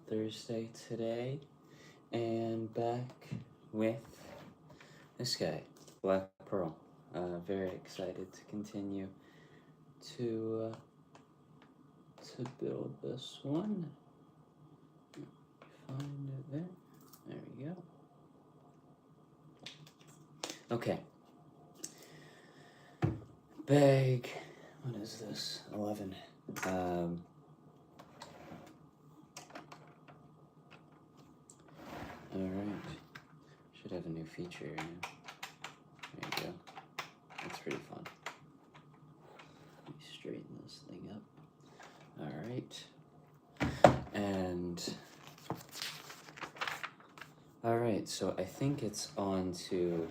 Thursday today, and back with this guy, Black Pearl. Very excited to continue to build this one. Find it there. There we go. Okay. Bag. What is this? 11. Alright. Should have a new feature here now. There you go. That's pretty fun. Let me straighten this thing up. Alright. And alright, so I think it's on to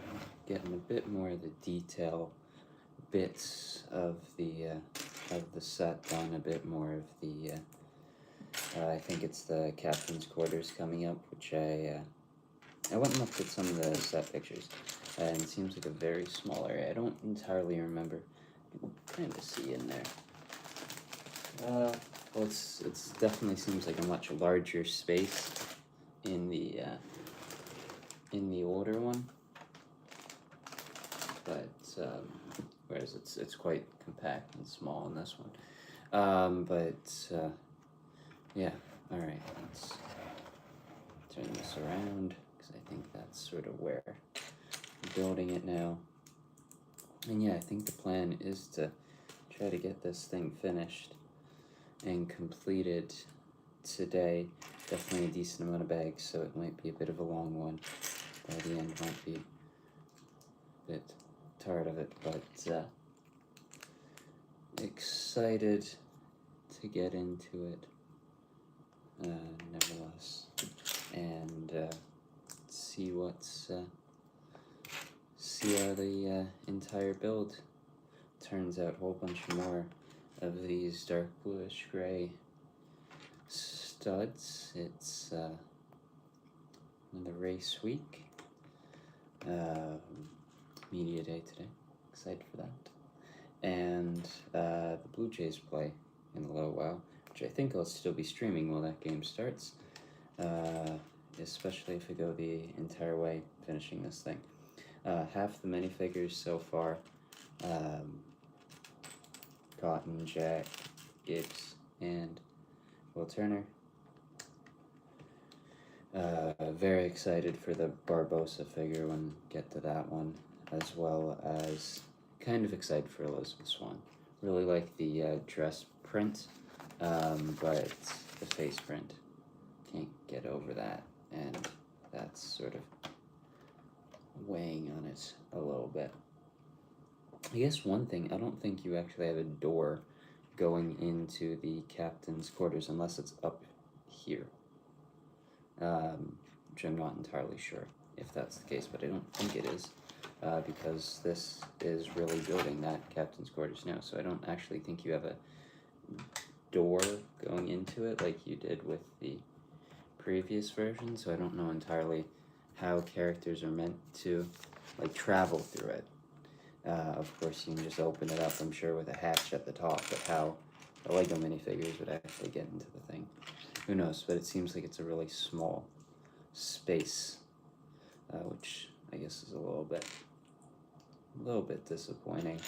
getting a bit more of the detail bits of the set done, a bit more of the I think it's the captain's quarters coming up, which I went and looked at some of the set pictures, and it seems like a very small area. I don't entirely remember. You can kind of see in there. Well, it's definitely seems like a much larger space in the older one, but whereas it's quite compact and small in this one. Yeah. All right, let's turn this around because I think that's sort of where I'm building it now. And yeah, I think the plan is to try to get this thing finished and completed today. Definitely a decent amount of bags, so it might be a bit of a long one. By the end, might be a bit tired of it, but excited to get into it nevertheless, and see how the entire build turns out. A whole bunch more of these dark bluish gray studs. It's the race week, media day today. Excited for that. And the Blue Jays play in a little while, which I think I'll still be streaming while that game starts, especially if I go the entire way finishing this thing. Half the minifigures so far, Cotton, Jack, Gibbs, and Will Turner. Very excited for the Barbosa figure when we get to that one, as well as kind of excited for Elizabeth Swan. Really like the dress print, but the face print, can't get over that, and that's sort of weighing on it a little bit. I guess one thing, I don't think you actually have a door going into the captain's quarters unless it's up here, which I'm not entirely sure if that's the case, but I don't think it is, because this is really building that captain's quarters now, so I don't actually think you have a door going into it like you did with the previous version, so I don't know entirely how characters are meant to like travel through it. Of course, you can just open it up, I'm sure, with a hatch at the top, but how the Lego minifigures would actually get into the thing, who knows? But it seems like it's a really small space, which I guess is a little bit disappointing.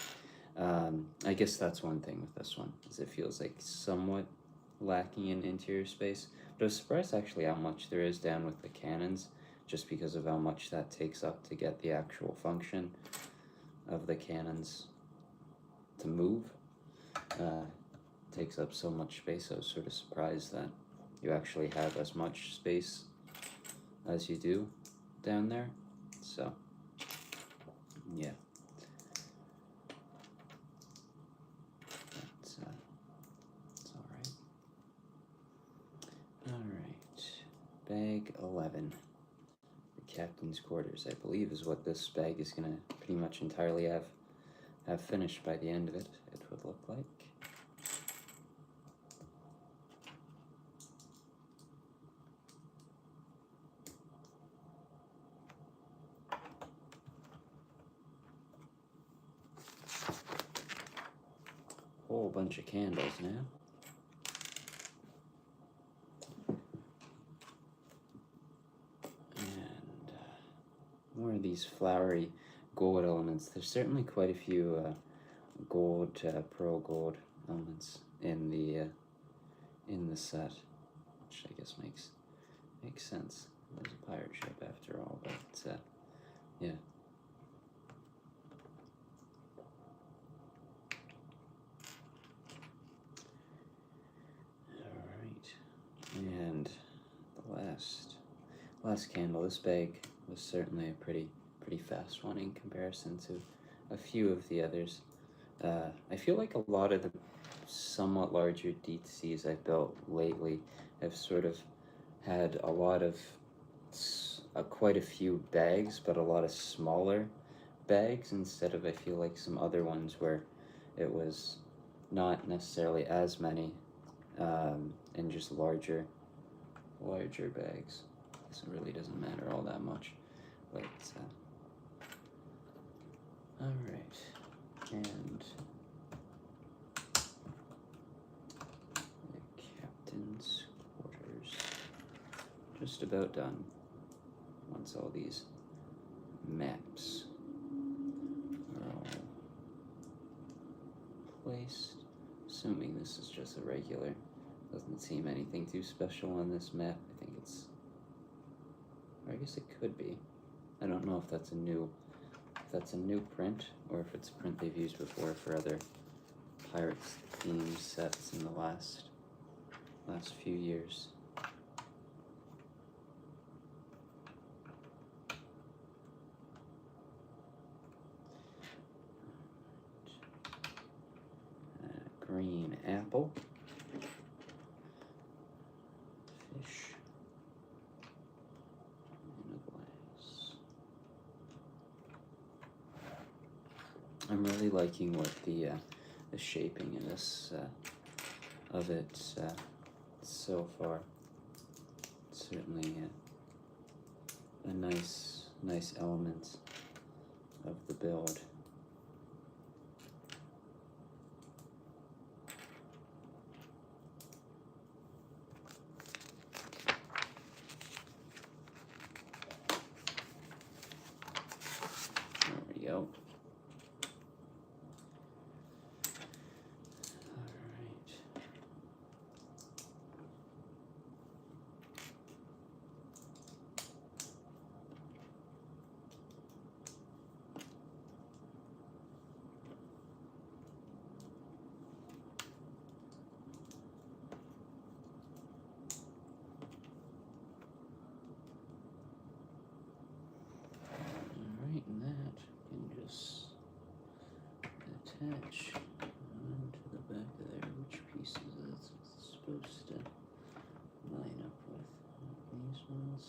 I guess that's one thing with this one, is it feels like somewhat lacking in interior space, but I was surprised actually how much there is down with the cannons, just because of how much that takes up to get the actual function of the cannons to move. Takes up so much space. I was sort of surprised that you actually have as much space as you do down there, so yeah. It's alright. Bag 11. The captain's quarters, I believe, is what this bag is gonna pretty much entirely have finished by the end of it, it would look like. Whole bunch of candles now. more of these flowery gold elements. There's certainly quite a few gold, pearl gold elements in the set, which I guess makes sense. There's a pirate ship after all, but yeah. All right, and the last candle. This bag was certainly a pretty fast one in comparison to a few of the others. I feel like a lot of the somewhat larger DTCs I've built lately have sort of had a lot of quite a few bags, but a lot of smaller bags instead of, I feel like, some other ones where it was not necessarily as many and just larger bags. So it really doesn't matter all that much, but all right, and the captain's quarters just about done. Once all these maps are all placed, assuming this is just a regular, doesn't seem anything too special on this map. I think it's, or I guess it could be. I don't know if that's a new print or if it's a print they've used before for other Pirates themed sets in the last few years. Green apple, fish in a glass. I'm really liking what the shaping in this of it so far. It's certainly a nice element of the build. Go. Alright, and that can just attach onto the back of there. Which pieces is it supposed to line up with? These ones.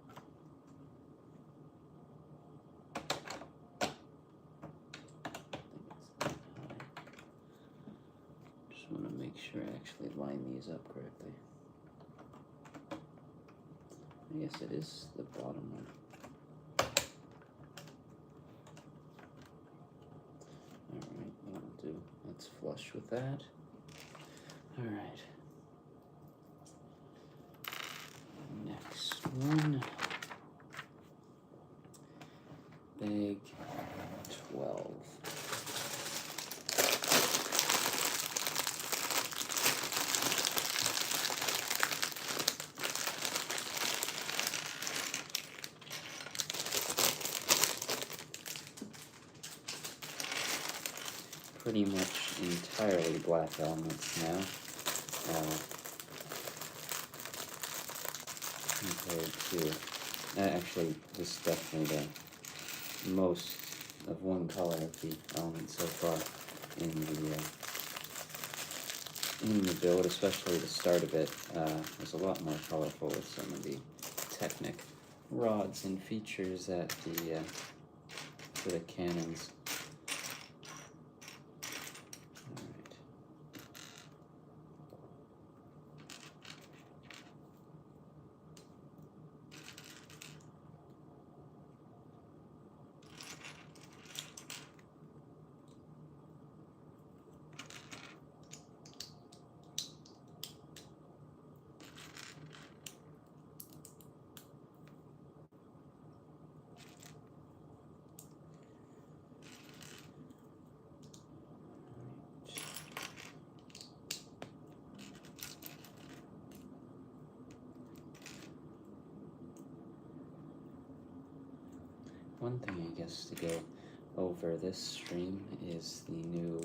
I think it's that high. Just want to make sure I actually line these up correctly. I guess it is the bottom one. Alright, that'll do. Let's flush with that. Alright. Next one. Bag 12. Pretty much entirely black elements now, compared to, actually this is definitely the most of one color of the elements so far in the build, especially the start of it. Was a lot more colorful with some of the Technic rods and features at the for the cannons. one thing I guess to go over this stream is the new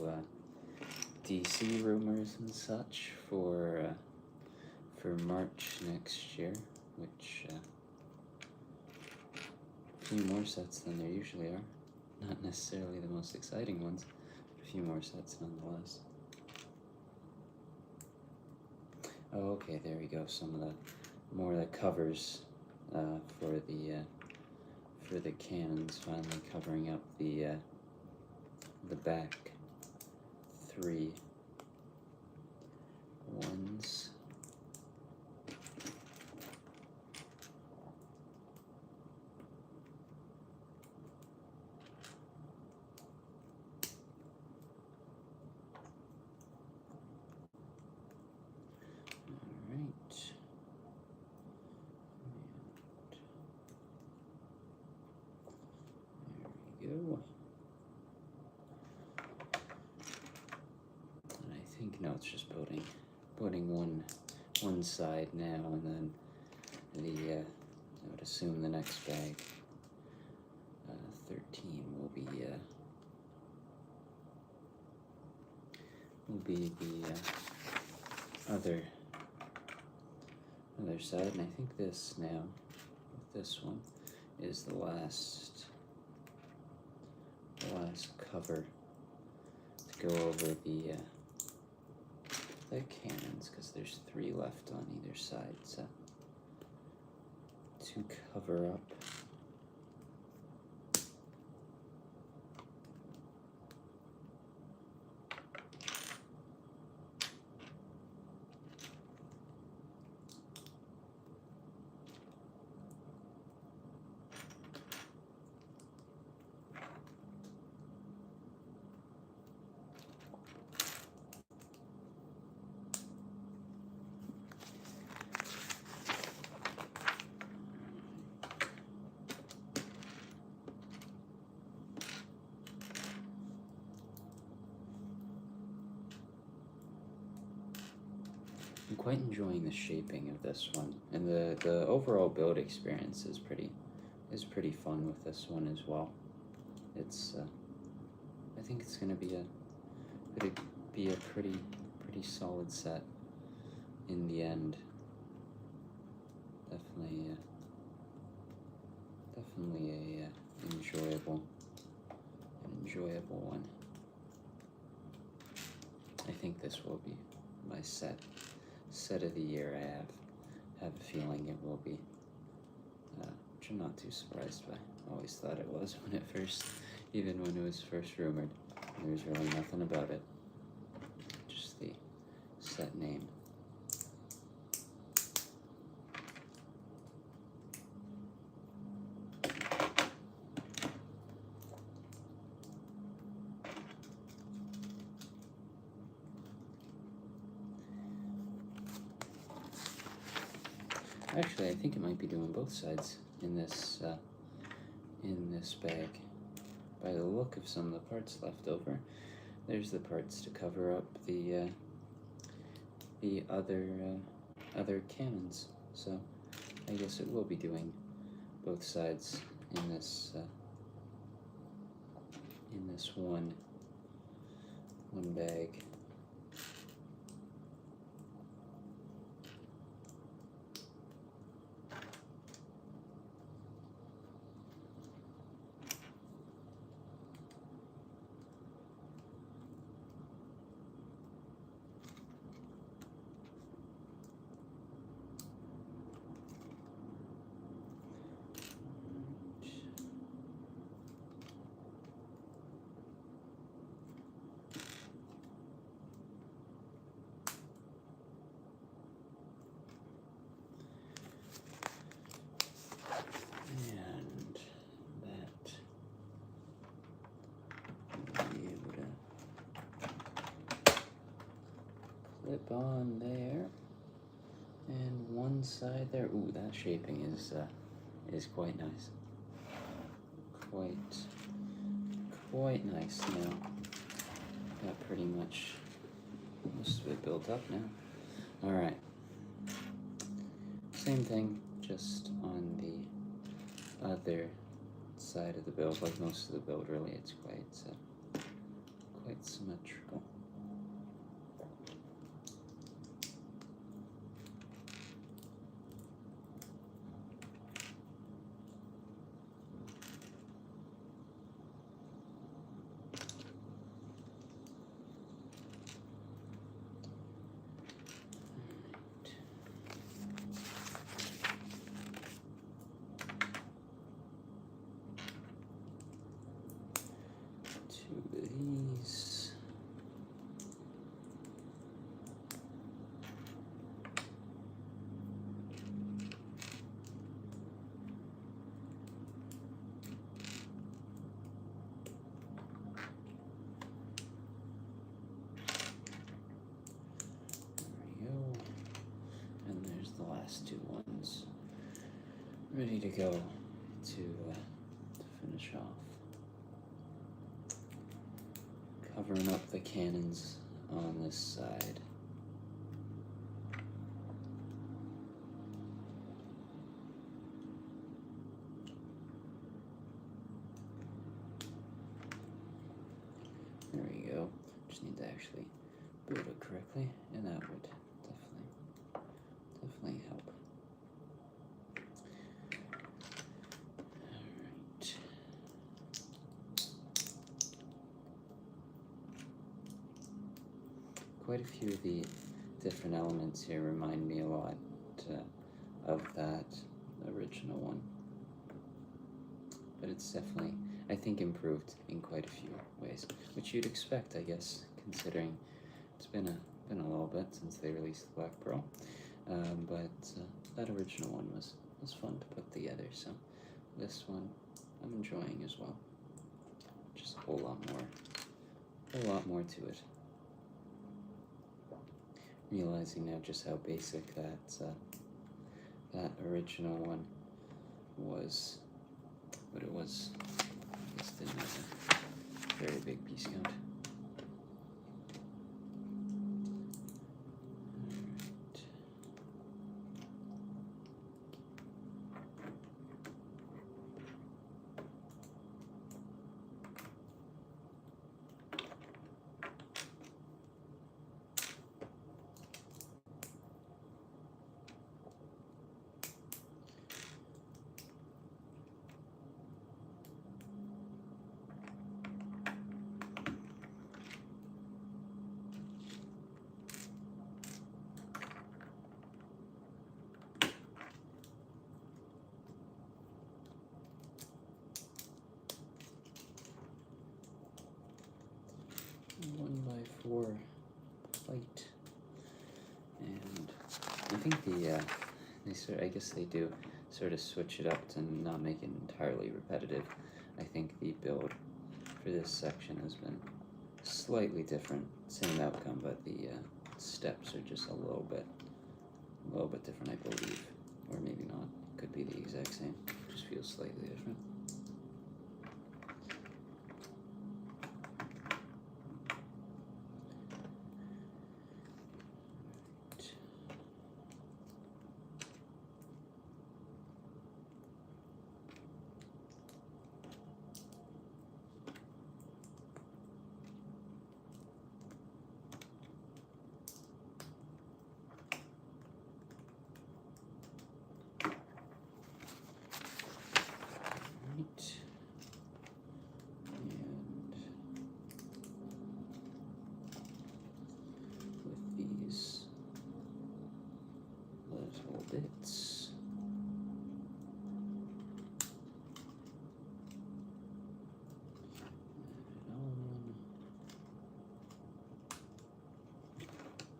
DC rumors and such for March next year, which a few more sets than there usually are. Not necessarily the most exciting ones, but a few more sets nonetheless. Oh, okay, there we go. Some of the more of the covers for the cannons, finally covering up the back 3 ones. And I think no, it's just putting one side now, and then the I would assume the next bag 13 will be the other side, and I think this now with this one is the last cover to go over the cannons, because there's 3 left on either side, so to cover up I'm quite enjoying the shaping of this one, and the overall build experience is pretty fun with this one as well. It's I think it's gonna be a pretty solid set in the end. Definitely a enjoyable one. I think this will be my set of the year. I have a feeling it will be, which I'm not too surprised by. I always thought it was even when it was first rumored. There's really nothing about it, just the set name. Actually, I think it might be doing both sides in this bag. By the look of some of the parts left over, there's the parts to cover up the other cannons. So I guess it will be doing both sides in this one bag. Clip on there, and one side there. Ooh, that shaping is quite nice. Quite nice now. Got pretty much most of it built up now. All right. Same thing, just on the other side of the build, like most of the build really, it's quite symmetrical. These. There we go. And there's the last two ones ready to go to finish off. Covering up the cannons on this side. There we go. Just need to actually build it correctly, and that would definitely help. Alright. Quite a few of the different elements here remind me a lot of that original one. But it's definitely, I think, improved in quite a few ways, which you'd expect, I guess, considering it's been a little bit since they released the Black Pearl. But that original one was fun to put together, so this one I'm enjoying as well. Just a whole lot more to it. Realizing now just how basic that original one was, but it was, I guess, didn't have a very big piece count. One by 4 plate, and I think I guess they do sort of switch it up to not make it entirely repetitive. I think the build for this section has been slightly different, same outcome, but the steps are just a little bit different, I believe, or maybe not. Could be the exact same. Just feels slightly different. Bits.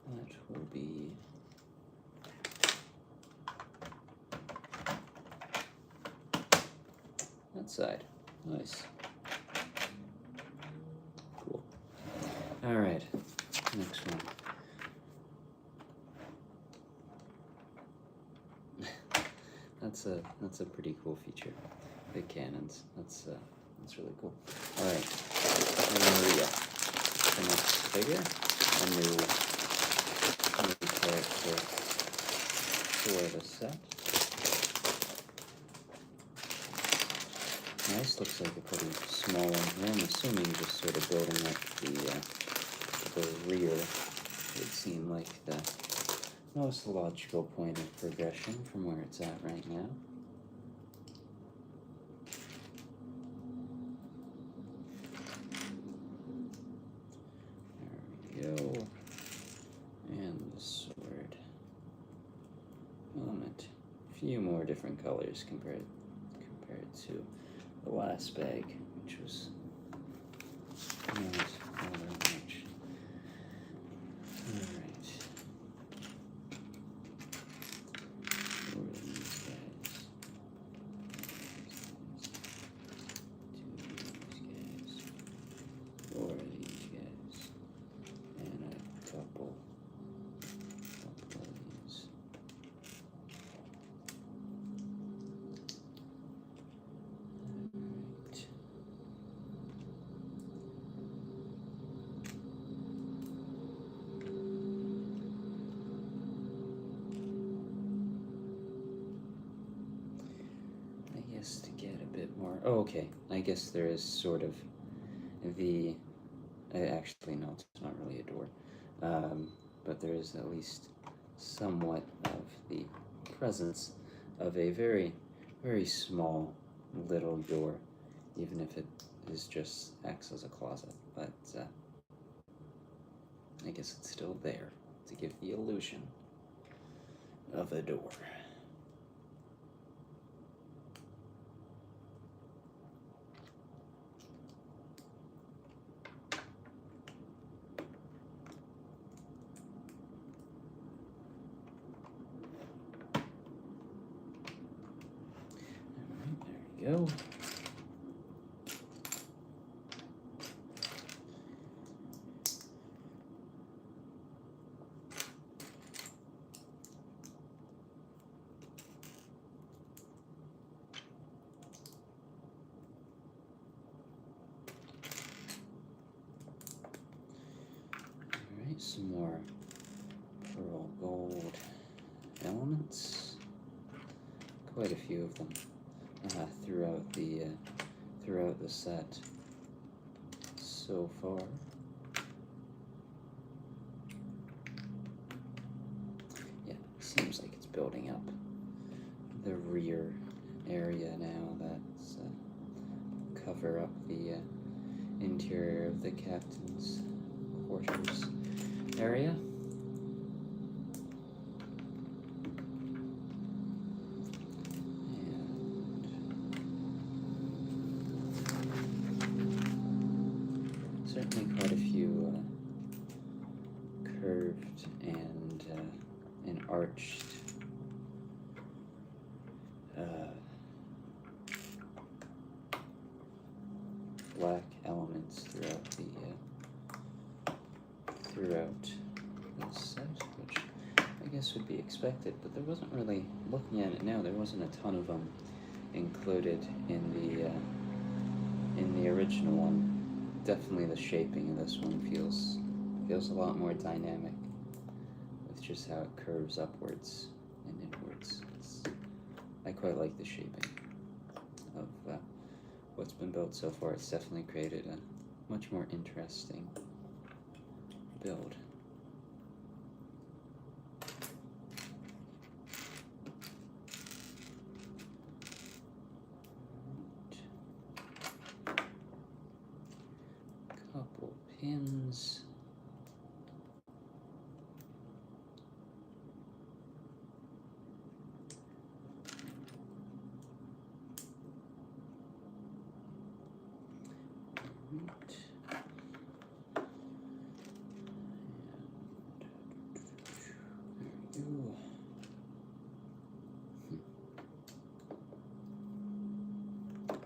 That will be that side. Nice. Cool. All right. Next one. That's a pretty cool feature. Big cannons. That's really cool. All right. And then we go. The next figure, a new character for the set. This looks like a pretty small one here. I'm assuming just sort of building up the rear would seem like the most logical point of progression from where it's at right now. There we go. And the sword. Helmet. A few more different colors compared to the last bag, which was not all that much. Alright. Four of these guys. Two of these guys. Four of these guys. And a couple of these. To get a bit more. Oh, okay. I guess there is sort of the. Actually, no, it's not really a door. But there is at least somewhat of the presence of a very, very small little door, even if it is just acts as a closet. But I guess it's still there to give the illusion of a door. Go. Alright, some more pearl gold elements. Quite a few of them. Throughout the set so far. Yeah, seems like it's building up the rear area now. That's cover up the interior of the captain's quarters area. Certainly quite a few curved and arched black elements throughout the set, which I guess would be expected, but there wasn't really, looking at it now, there wasn't a ton of them included in the original one. Definitely the shaping of this one feels a lot more dynamic with just how it curves upwards and inwards. I quite like the shaping of what's been built so far. It's definitely created a much more interesting build. Couple pins.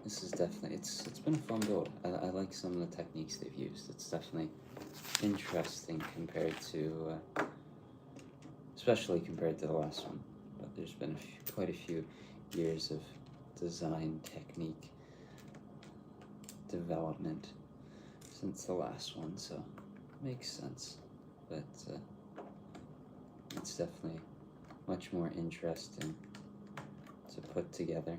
This is definitely, it's been a fun build. I like some of the techniques they've used. It's definitely interesting compared to, especially compared to the last one. But there's been quite a few years of design technique development since the last one, so it makes sense. But it's definitely much more interesting to put together.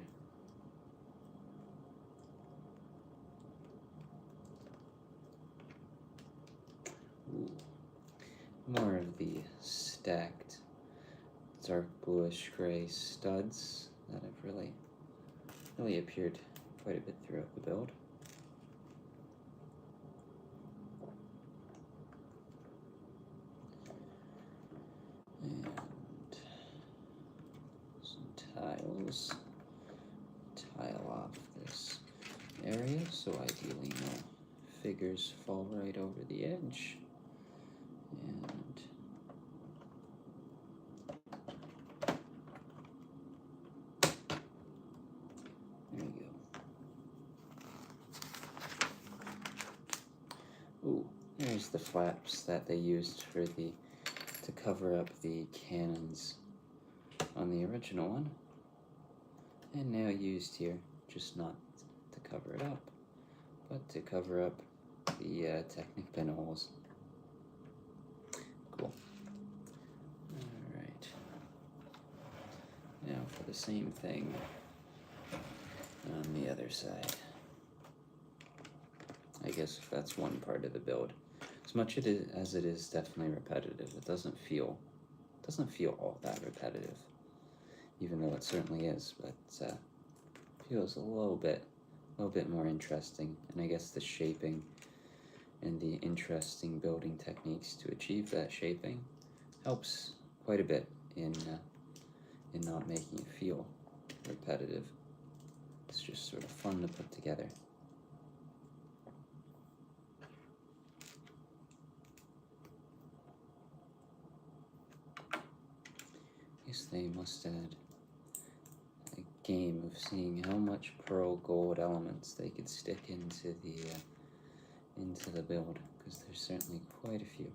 more of the stacked dark bluish gray studs that have really appeared quite a bit throughout the build. And some tiles. Tile off this area, so ideally no figures fall right over the edge. And there you go. Ooh, there's the flaps that they used for to cover up the cannons on the original one. And now used here, just not to cover it up, but to cover up the Technic pinholes. Cool. Alright. Now for the same thing on the other side. I guess if that's one part of the build. As much as it is definitely repetitive, it doesn't feel all that repetitive. Even though it certainly is, but feels a little bit more interesting. And I guess the shaping and the interesting building techniques to achieve that shaping helps quite a bit in not making it feel repetitive. It's just sort of fun to put together. I guess they must add a game of seeing how much pearl gold elements they could stick into the build, because there's certainly quite a few.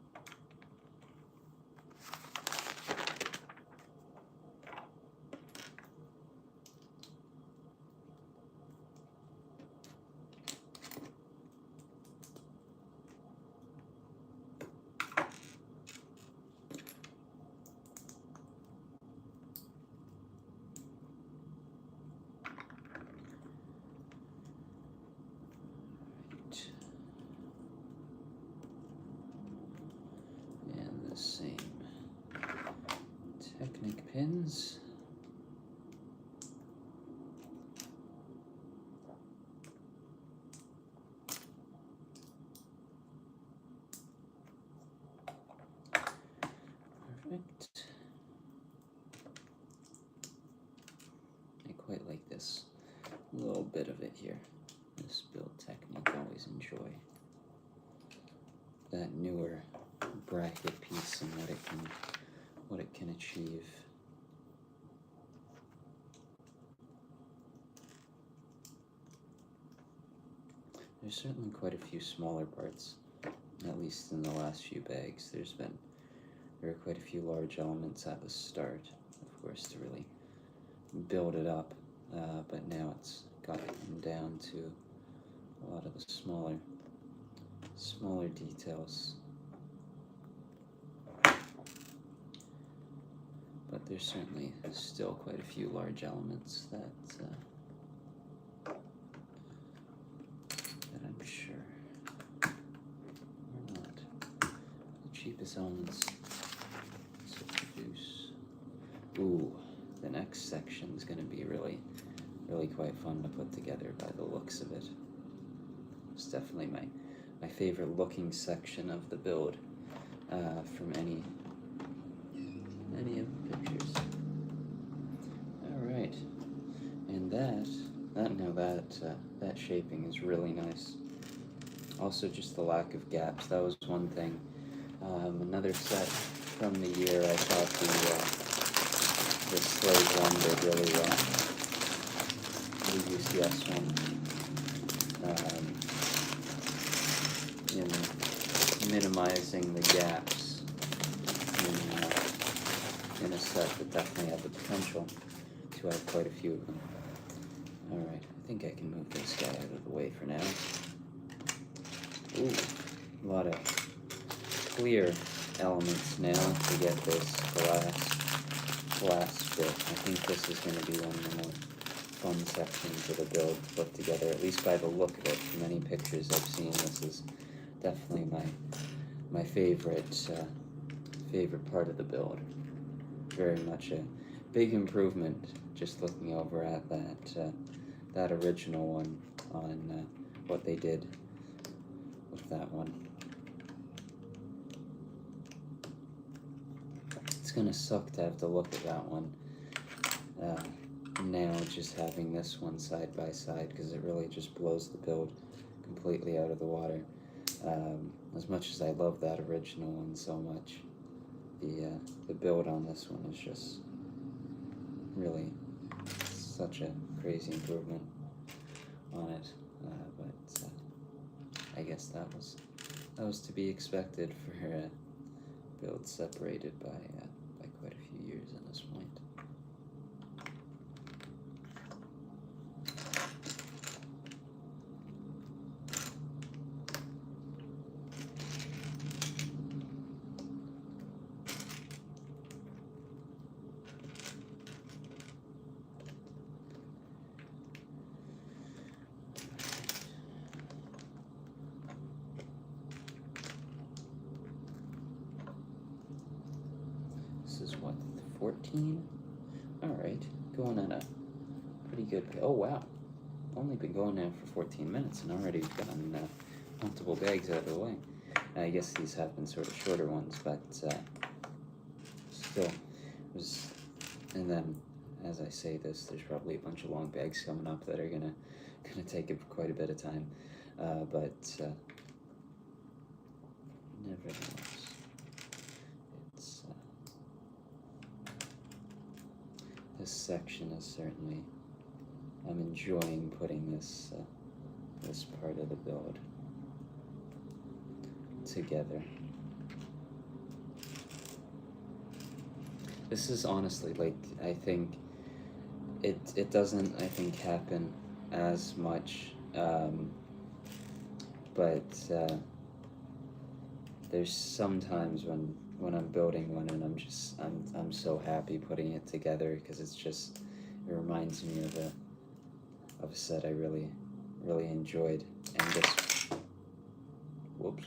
Same Technic pins. Perfect. I quite like this little bit of it here. This build technique, always enjoy that newer bracket piece and what it can achieve. There's certainly quite a few smaller parts, at least in the last few bags. There are quite a few large elements at the start, of course, to really build it up, but now it's gotten down to a lot of the smaller details. But there's certainly still quite a few large elements that I'm sure are not the cheapest elements to produce. Ooh, the next section is going to be really quite fun to put together by the looks of it. It's definitely my favorite looking section of the build from any of the pictures. Alright, and that shaping is really nice. Also, just the lack of gaps, that was one thing. Another set from the year, I thought the Slave one did really well. The UCS one, in minimizing the gaps in a set that definitely had the potential to have quite a few of them. Alright, I think I can move this guy out of the way for now. Ooh, a lot of clear elements now to get this glass bit. I think this is going to be one of the more fun sections of the build to put together, at least by the look of it. From many pictures I've seen, this is definitely my favorite favorite part of the build. Very much a big improvement just looking over at that original one on what they did with that one. It's gonna suck to have to look at that one now, just having this one side by side, because it really just blows the build completely out of the water. As much as I love that original one so much, the build on this one is just really such a crazy improvement on it. But I guess that was to be expected for a build separated by quite a few years at this point. This is what, 14? Alright, going at a pretty good, oh wow, only been going now for 14 minutes and already we've gotten multiple bags out of the way. I guess these have been sort of shorter ones, but still, and then as I say this, there's probably a bunch of long bags coming up that are gonna take quite a bit of time, but nevertheless, it's this section is certainly, I'm enjoying putting this this part of the build together. This is honestly, like, I think it doesn't, I think, happen as much, but there's sometimes when I'm building one and I'm so happy putting it together, because it reminds me of a set I really enjoyed, and this, whoops,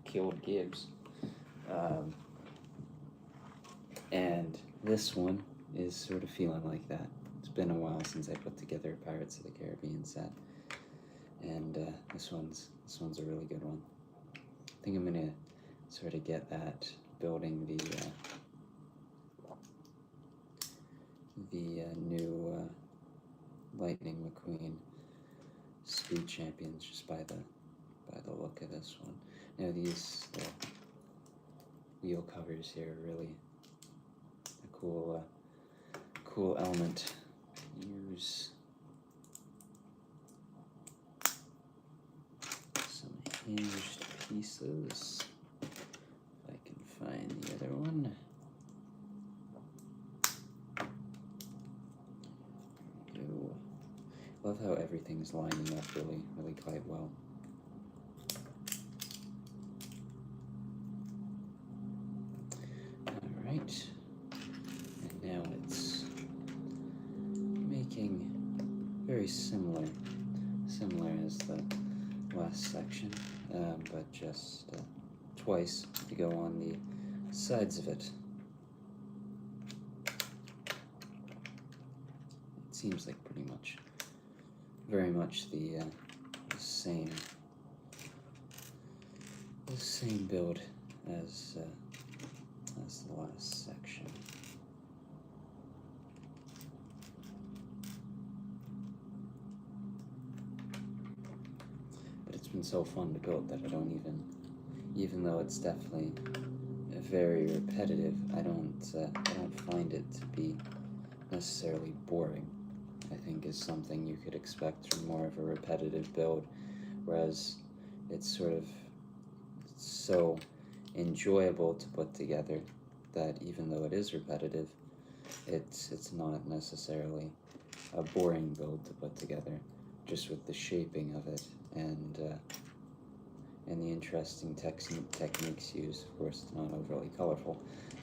killed Gibbs, and this one is sort of feeling like that. It's been a while since I put together a Pirates of the Caribbean set, and this one's a really good one. I think I'm gonna sort of get that building the new Lightning McQueen Speed Champions just by the look of this one. Now these wheel covers here are really a cool element. Use some hinged pieces. If I can find the other one. There we go. Love how everything's lining up really quite well. Alright. And now it's making very similar as the last section, but just twice to go on the sides of it. It seems like very much the same build as the last section. But it's been so fun to build that I don't even though it's definitely very repetitive, I don't find it to be necessarily boring. I think is something you could expect from more of a repetitive build, whereas it's sort of so enjoyable to put together that even though it is repetitive, it's not necessarily a boring build to put together, just with the shaping of it and the interesting techniques used. Of course, it's not overly colorful,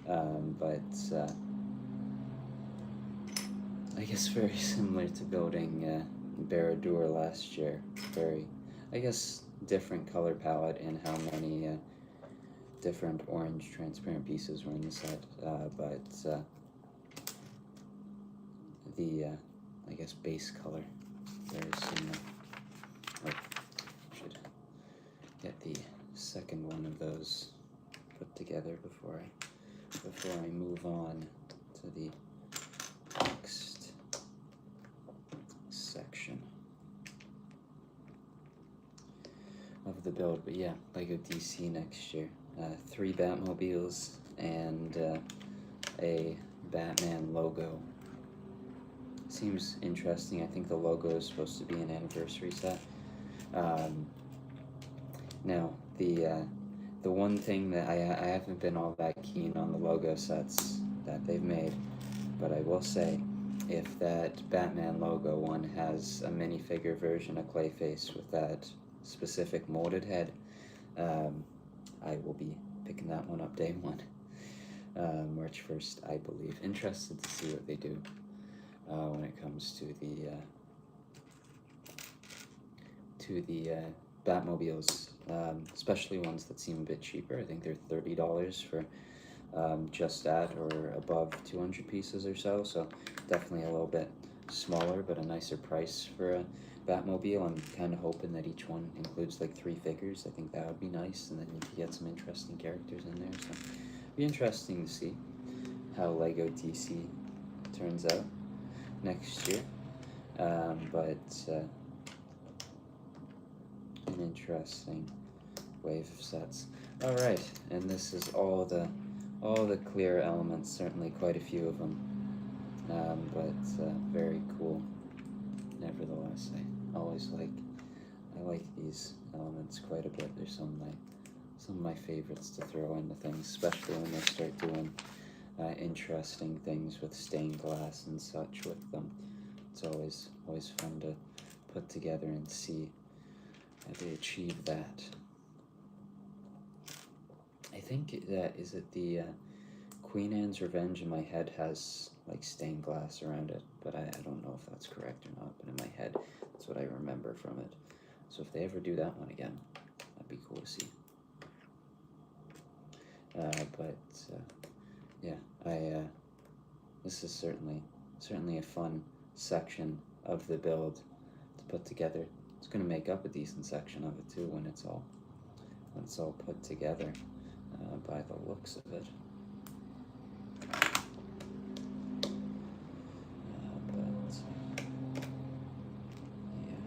but I guess very similar to building Barad-dûr last year. Very, I guess, different color palette and how many different orange transparent pieces were in the set, but the I guess base color very similar. Oh, should get the second one of those put together before I move on to the next section of the build. But yeah, LEGO DC next year. 3 Batmobiles and a Batman logo. Seems interesting. I think the logo is supposed to be an anniversary set. Now, the one thing that I haven't been all that keen on the logo sets that they've made, but I will say, if that Batman logo one has a minifigure version of Clayface with that specific molded head, I will be picking that one up day one. March 1st, I believe. Interested to see what they do when it comes to the Batmobiles, especially ones that seem a bit cheaper. I think they're $30 for just at or above 200 pieces or so, so definitely a little bit smaller, but a nicer price for a Batmobile. I'm kind of hoping that each one includes like 3 figures. I think that would be nice, and then you could get some interesting characters in there, so it'd be interesting to see how LEGO DC turns out next year, but an interesting wave of sets. All right, and this is all the clear elements, certainly quite a few of them, but very cool nevertheless. I like these elements quite a bit. They're some of my favorites to throw into things, especially when they start doing interesting things with stained glass and such with them. It's always fun to put together and see how they achieve that. I think that is it. The Queen Anne's Revenge in my head has like stained glass around it, but I don't know if that's correct or not. But in my head, that's what I remember from it. So if they ever do that one again, that'd be cool to see. Yeah, this is certainly a fun section of the build to put together. It's going to make up a decent section of it too when it's all put together by the looks of it. Yeah,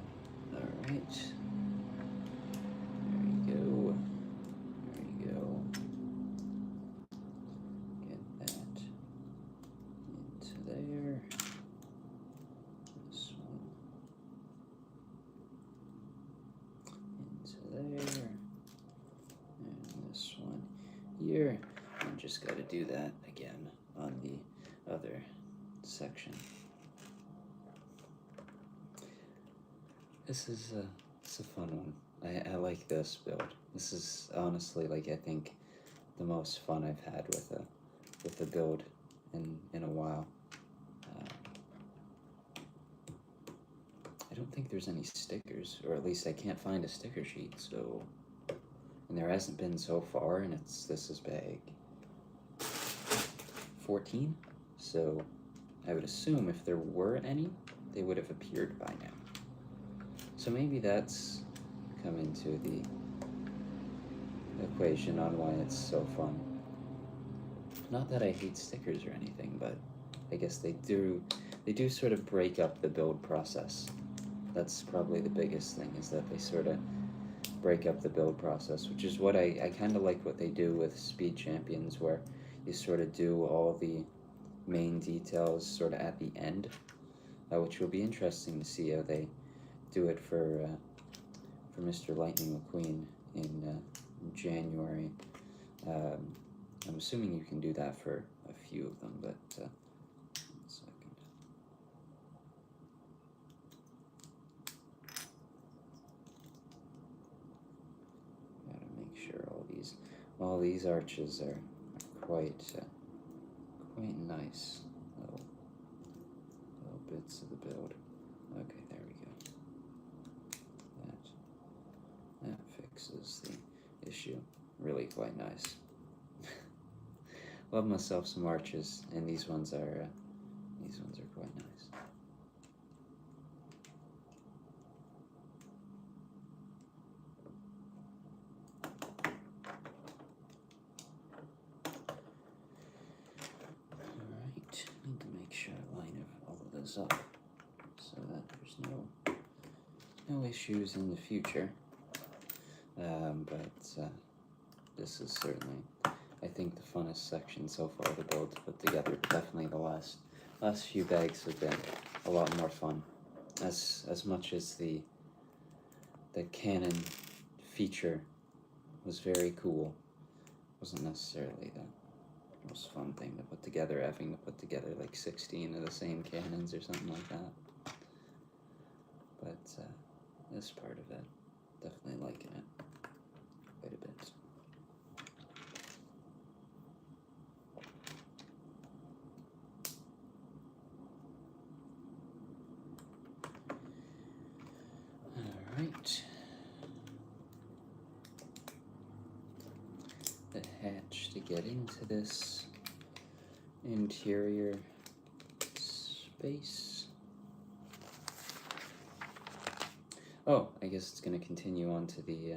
all right. There you go. Get that into there. This one into there. And this one here. And just got to do that again on the other section. This is it's a fun one. I like this build. This is honestly, like, I think the most fun I've had with a build in a while. I don't think there's any stickers, or at least I can't find a sticker sheet. So, and there hasn't been so far, and this is big. 14. So, I would assume if there were any, they would have appeared by now. So maybe that's come into the equation on why it's so fun. Not that I hate stickers or anything, but I guess they do sort of break up the build process. That's probably the biggest thing, is that they sort of break up the build process, which is what I kind of like what they do with Speed Champions, where you sort of do all the main details sort of at the end, which will be interesting to see how they do it for Mr. Lightning McQueen in January. I'm assuming you can do that for a few of them, but 1 second. Gotta make sure all these arches are quite nice little bits of the build. Okay, there we go. That fixes the issue. Really quite nice. love myself some arches, and these ones are quite nice. Alright, need to make sure I line all of this up so that there's no issues in the future. But this is certainly, I think, the funnest section so far of the build to put together. Definitely the last few bags have been a lot more fun. As much as the cannon feature was very cool, wasn't necessarily the most fun thing to put together, having to put together like 16 of the same cannons or something like that. But this part of it, definitely liking it quite a bit. Alright. The hatch to get into this interior space. Oh, I guess it's going to continue on to the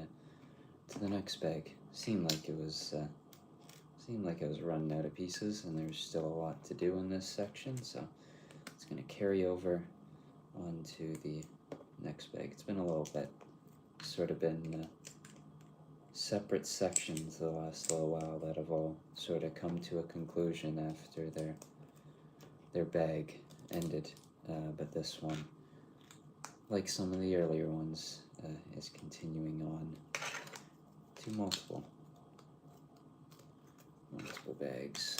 next bag. Seemed like I was running out of pieces, and there's still a lot to do in this section, so it's going to carry over onto the next bag. It's been a little bit, sort of been separate sections the last little while that have all sort of come to a conclusion after their bag ended, but this one, like some of the earlier ones, is continuing on to multiple bags.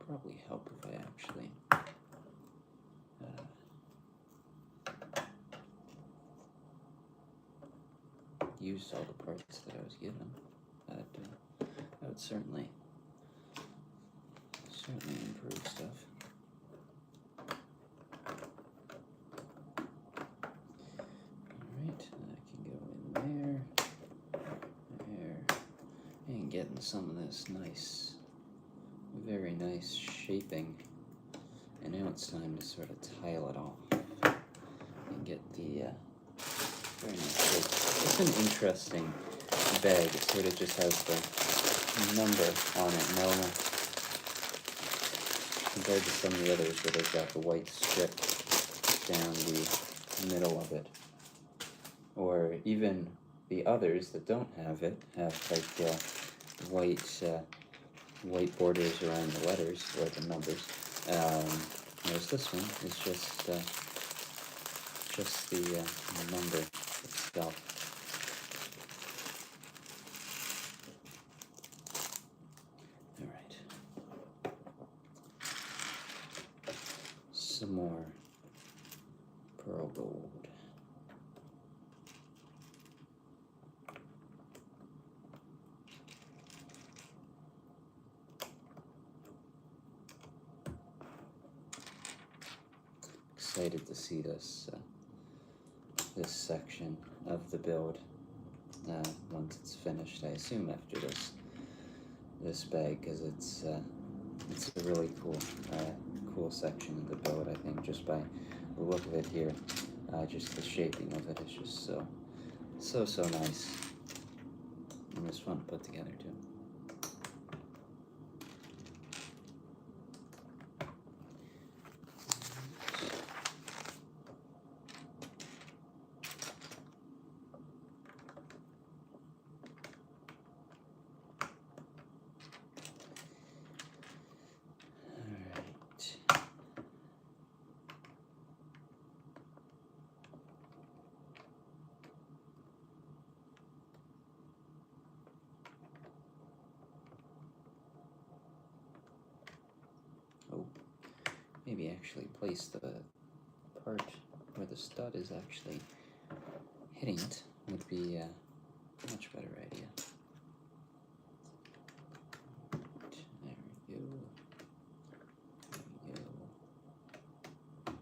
Probably help if I actually used all the parts that I was given. That would certainly improve stuff. Alright, that can go in there, and getting some of this nice, very nice shaping. And now it's time to sort of tile it off and get the very nice shape. It's an interesting bag. It sort of just has the number on it. No, compared to some of the others where they've got the white strip down the middle of it, or even the others that don't have it have like white borders around the letters or the numbers. Whereas this one is just the number itself. All right. Some more pearl gold. Excited to see this section of the build once it's finished. I assume after this bag, because it's a really cool section of the build. I think just by the look of it here, just the shaping of it is just so nice, and it's fun to put together too. Maybe actually place the part where the stud is actually hitting it would be a much better idea. There we go. There we go.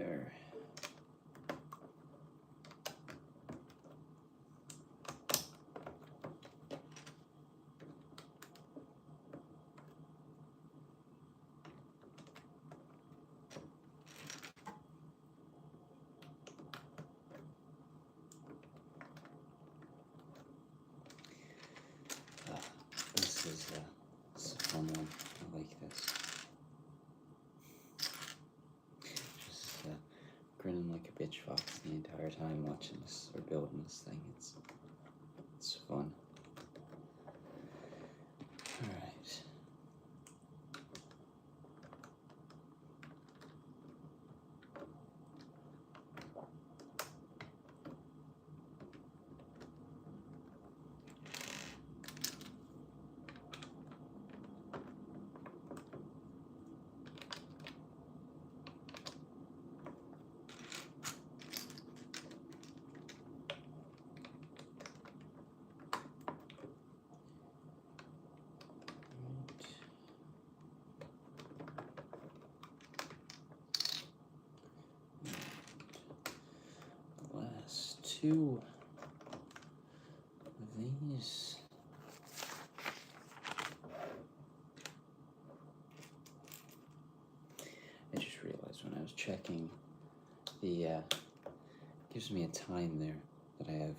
there. This is a fun one. I like this. Just grinning like a bitch fox the entire time watching this or building this thing. It's fun. All right. Two of these. I just realized when I was checking the gives me a time there that I have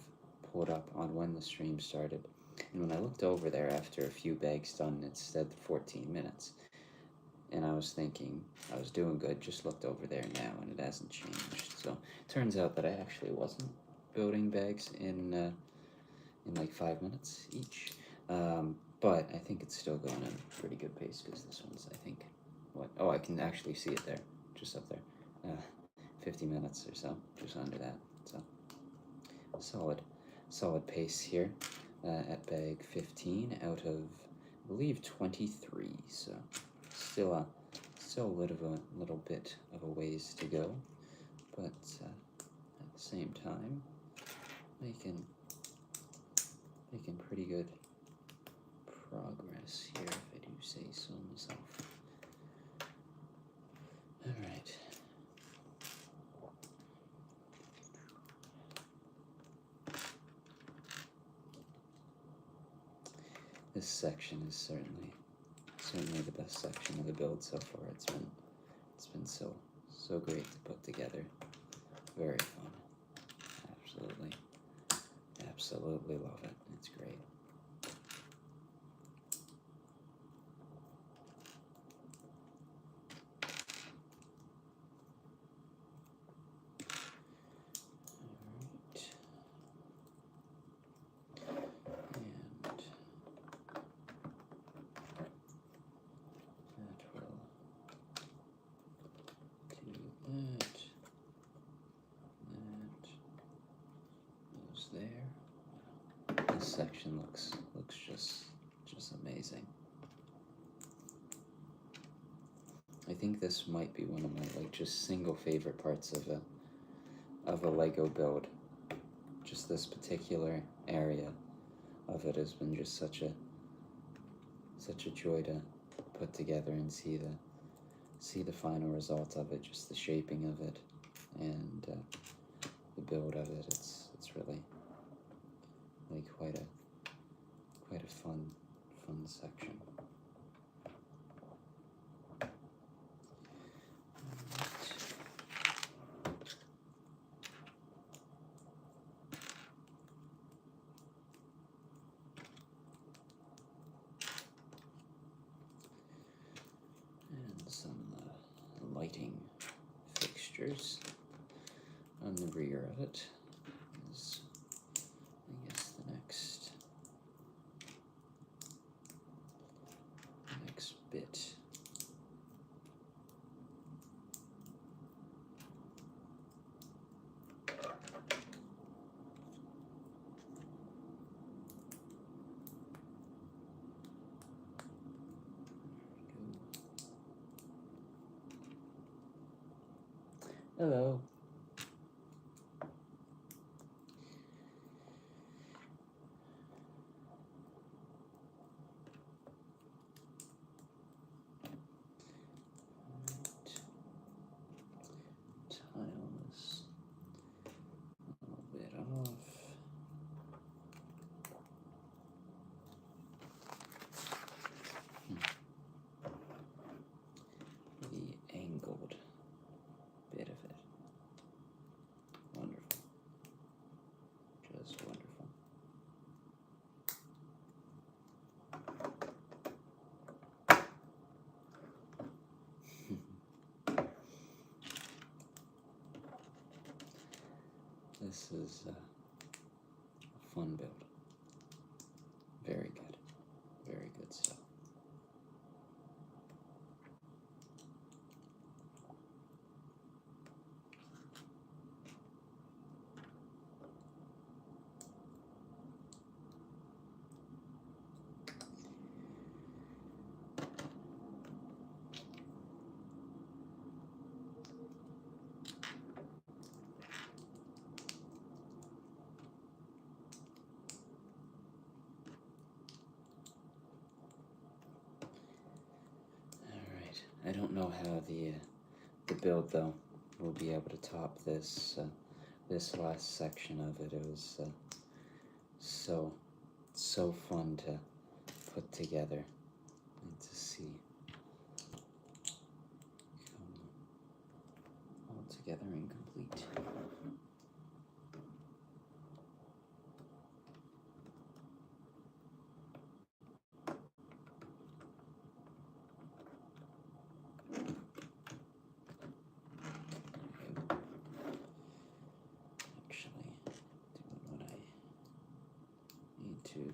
pulled up on when the stream started, and when I looked over there after a few bags done, it said 14 minutes, and I was thinking I was doing good, just looked over there now and it hasn't changed. So it turns out that I actually wasn't building bags in like 5 minutes each, but I think it's still going at a pretty good pace because this one's, I think, what? Oh, I can actually see it there, just up there. 50 minutes or so, just under that. So solid pace here at bag 15 out of, I believe, 23. So still a little bit of a ways to go, but at the same time, making pretty good progress here, if I do say so myself. All right. This section is certainly the best section of the build so far. It's been so great to put together. Very fun. Absolutely love it. It's great. Section looks just amazing. I think this might be one of my just single favorite parts of a Lego build. Just this particular area of it has been just such a joy to put together and see the final result of it, just the shaping of it and the build of it. It's really like quite a fun section. And some lighting fixtures on the rear of it is, I guess, the next bit. Hello. This is a fun build. Very good. Very good stuff. I don't know how the build though will be able to top this this last section of it. It was so fun to put together and to see come all together and complete.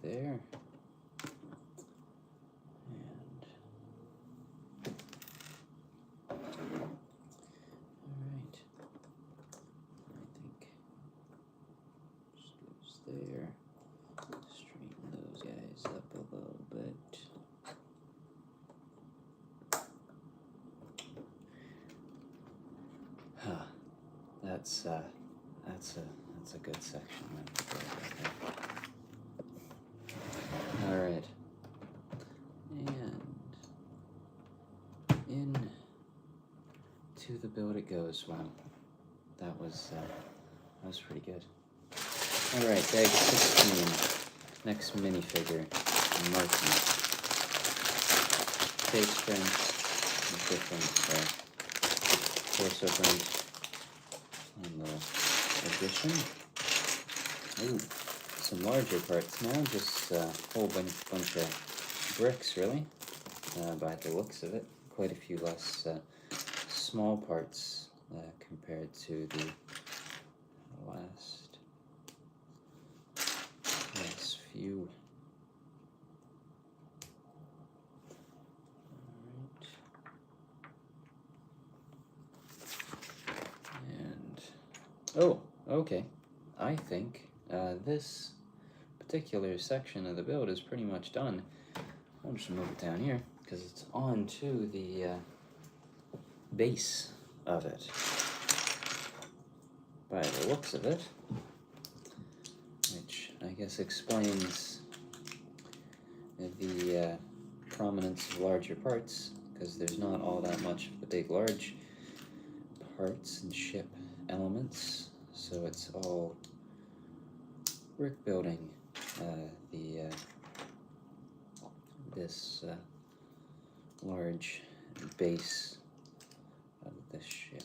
There, and all right, I think just goes there, straighten those guys up a little bit. That's a good section right there. All right, and in to the build it goes. Wow, that was pretty good. All right, bag 16. Next minifigure, Marky. Face print, different torso print on the edition. Ooh. Some larger parts now, just a whole bunch of bricks, really, by the looks of it. Quite a few less small parts compared to the last few. All right. And, oh, okay. I think this particular section of the build is pretty much done. I'll just move it down here because it's on to the base of it. By the looks of it, which I guess explains the prominence of larger parts, because there's not all that much of the big large parts and ship elements, so it's all brick building this large base of the ship.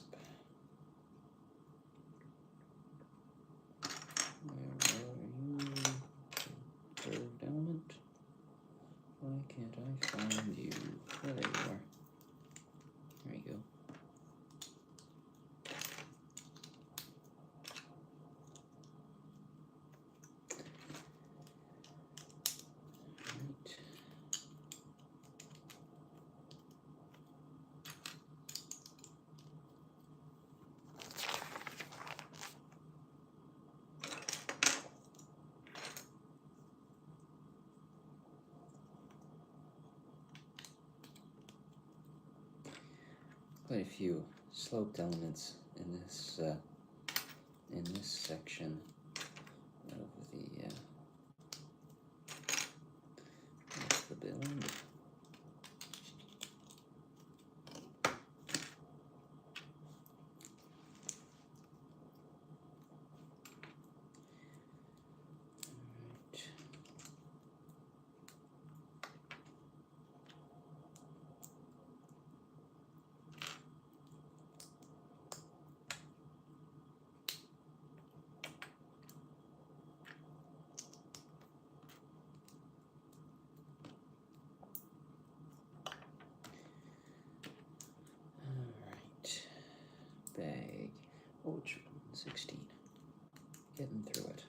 Where are you? Curved element? Why can't I find you? There you are. There you go. Quite a few sloped elements in this section of the build. Bag, which 16. getting through it.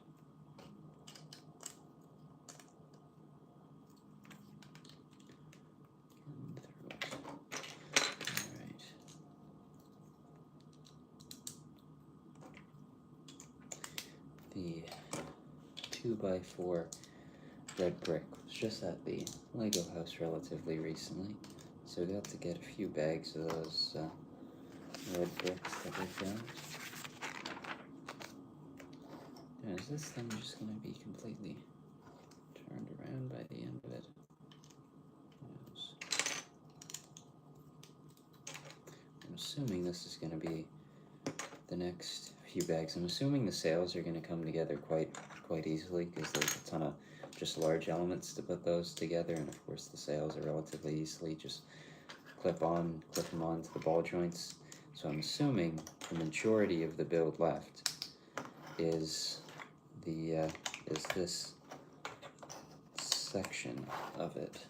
Alright. The 2x4 red brick was just at the Lego house relatively recently, so we got to get a few bags of those red bricks that we found. Now, is this thing just going to be completely turned around by the end of it? Yes. I'm assuming this is going to be the next few bags. I'm assuming the sails are going to come together quite easily, because there's a ton of just large elements to put those together, and of course the sails are relatively easily just clip them onto the ball joints. So I'm assuming the majority of the build left is this section of it,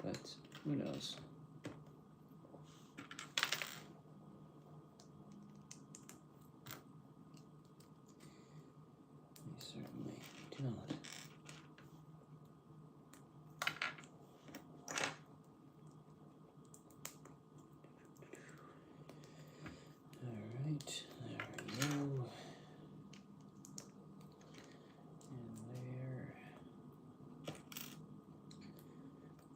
but who knows? I certainly do not. Alright, there we go. And there.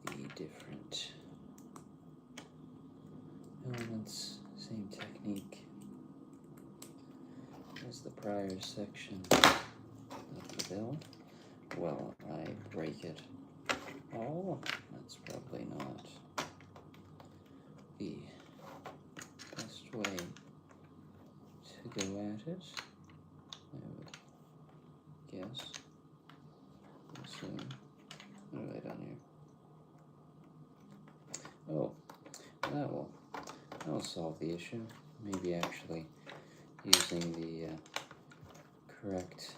The different elements, same technique as the prior section of the build. Will I break it all? That's probably not the best way to go at it, I would guess. Assume. What have I done here? Oh, that'll solve the issue. Maybe actually using the correct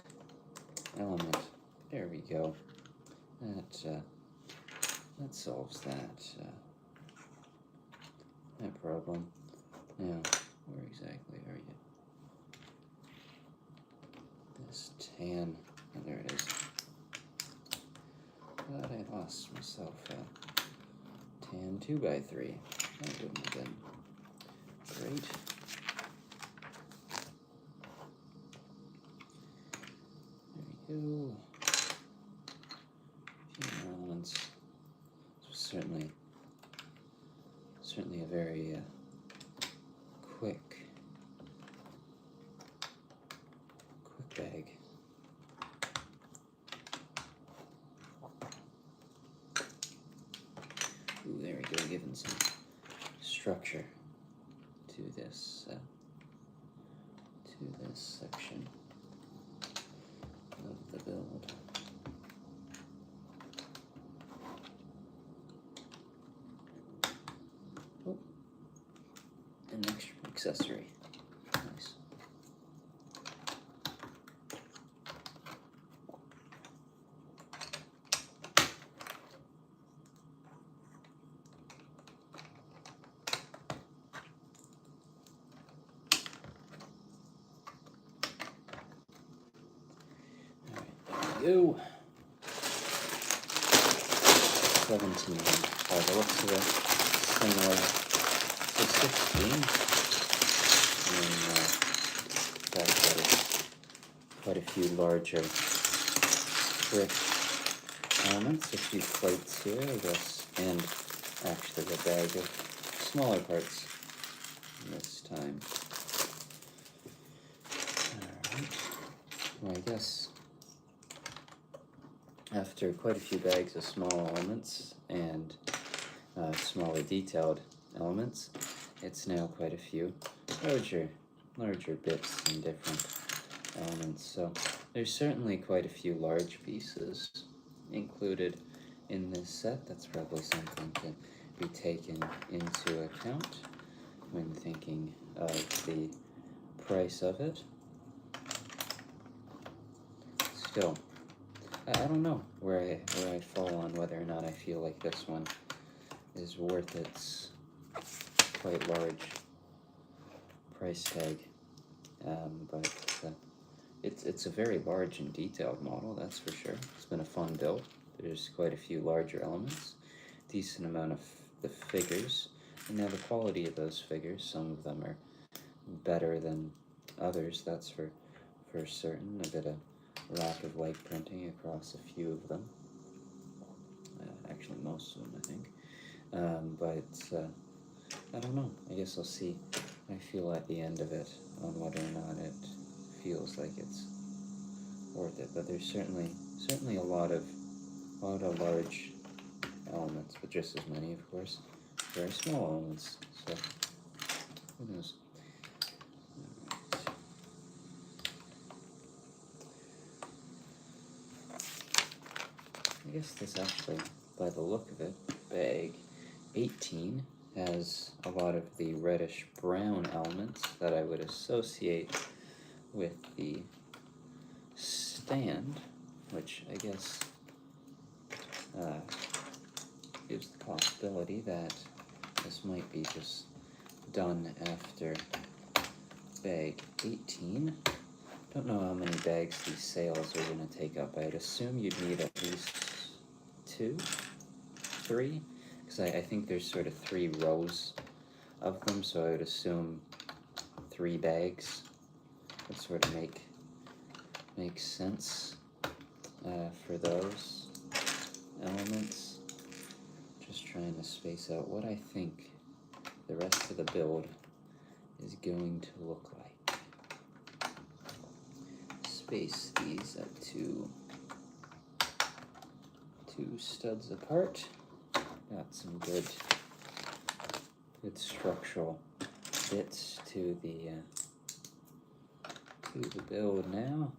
element. There we go. That solves that problem. Now, where exactly are you? This tan. Oh, there it is. Glad I lost myself a tan 2x3. That wouldn't have been great. There we go. A few elements. This was certainly a very quick bag. Ooh, there we go, giving some structure to this section of the build. Oh, an extra accessory. Nice. Go. 17. By the looks of it, similar to 16. And quite a few larger brick elements, a few plates here, I guess, and actually a bag of smaller parts this time. Alright. Well, I guess after quite a few bags of small elements and smaller detailed elements, it's now quite a few larger bits and different elements. So there's certainly quite a few large pieces included in this set. That's probably something to be taken into account when thinking of the price of it. Still, I don't know where I fall on whether or not I feel like this one is worth its quite large price tag. but it's a very large and detailed model, that's for sure. It's been a fun build. There's quite a few larger elements, decent amount of the figures, and now the quality of those figures, some of them are better than others, that's for certain. A bit of lack of light printing across a few of them, actually most of them, I think. But I don't know, I guess I'll see. I feel at the end of it on whether or not it feels like it's worth it. But there's certainly a lot of large elements, but just as many, of course, very small elements. So who knows? I guess this actually, by the look of it, bag 18 has a lot of the reddish brown elements that I would associate with the stand, which I guess gives the possibility that this might be just done after bag 18. Don't know how many bags these sails are going to take up. I'd assume you'd need at least 2, 3, because I think there's sort of 3 rows of them, so I would assume 3 bags would sort of make sense for those elements. Just trying to space out what I think the rest of the build is going to look like. Space these at two studs apart. Got some good structural bits to the build now.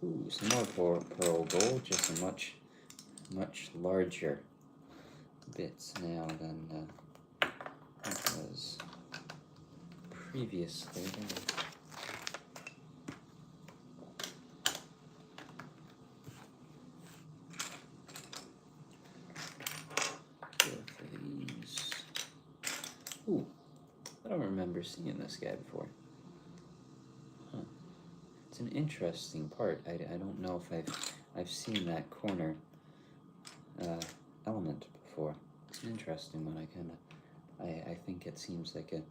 Ooh, some more pearl gold, just a much larger bits now than it was previously. Ooh, I don't remember seeing this guy before. Huh. It's an interesting part. I don't know if I've seen that corner element before. It's an interesting one. I think it seems like a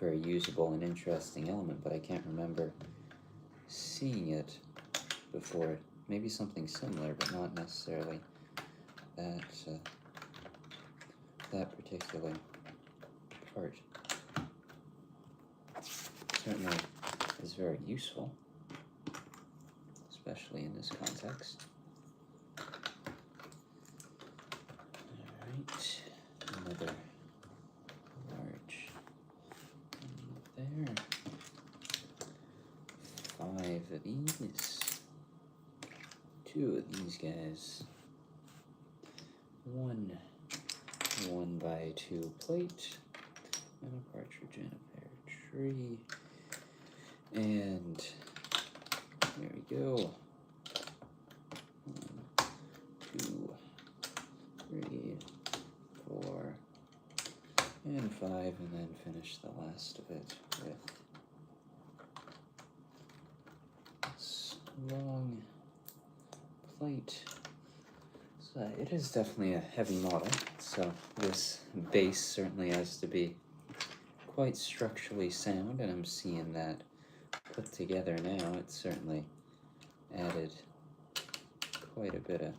very usable and interesting element, but I can't remember seeing it before. Maybe something similar, but not necessarily that particular part. Certainly is very useful, especially in this context. Alright, another large there. 5 of these. 2 of these guys. 1 1x2 plate. And a partridge and a pear tree. And there we go. 1, 2, 3, 4, and 5, and then finish the last of it with this long plate. So it is definitely a heavy model, so this base certainly has to be quite structurally sound, and I'm seeing that put together now. It's certainly added quite a bit of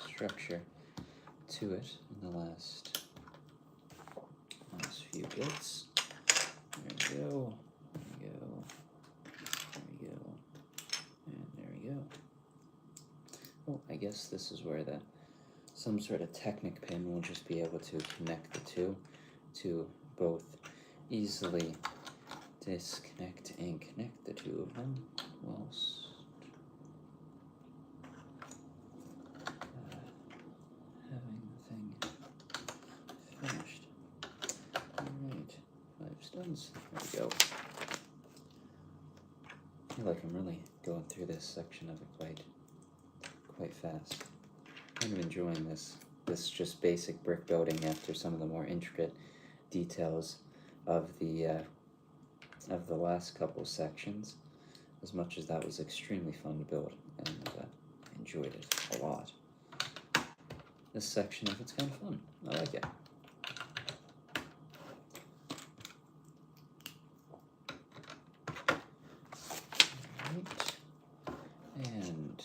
structure to it in the last few bits. There we go, there we go, and there we go. Oh, I guess this is where some sort of Technic pin will just be able to connect the two to both easily disconnect and connect the two of them whilst having the thing finished. Alright, 5 studs. There we go. I feel like I'm really going through this section of it quite fast. Kind of enjoying this just basic brick building after some of the more intricate details of the last couple sections, as much as that was extremely fun to build, and I enjoyed it a lot. This section of it's kind of fun. I like it. Alright. And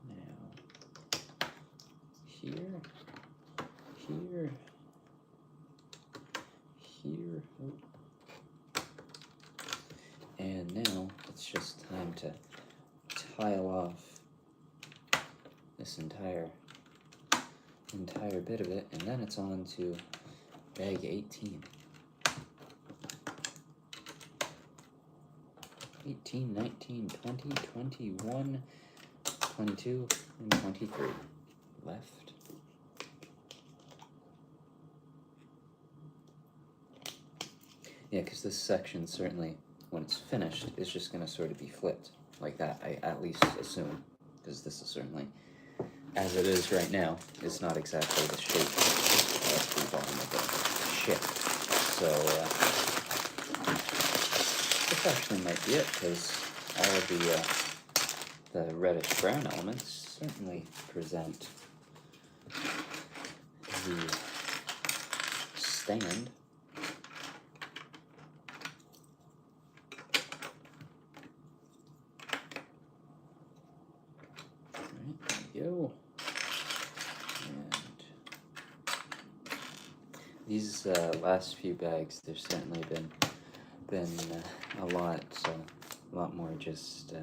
now here, here, here. And now it's just time to tile off this entire bit of it, and then it's on to bag 18. 18, 19, 20, 21, 22, and 23 left. Yeah, because this section certainly, when it's finished, is just going to sort of be flipped like that, I at least assume, because this is certainly, as it is right now, is not exactly the shape of the bottom of the ship. So, this actually might be it, because all of the reddish-brown elements certainly present the stand. Go. And these last few bags, there's certainly been a lot more just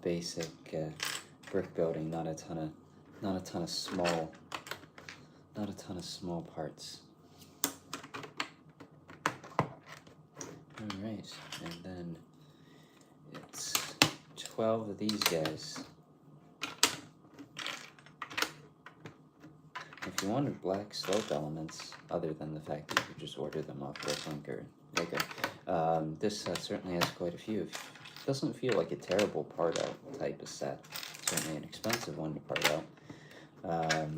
basic brick building, not a ton of small parts. All right, and then it's 12 of these guys. If you wanted black slope elements, other than the fact that you could just order them off Bricklink or Lego, this set certainly has quite a few. It doesn't feel like a terrible part out type of set. Certainly an expensive one to part out,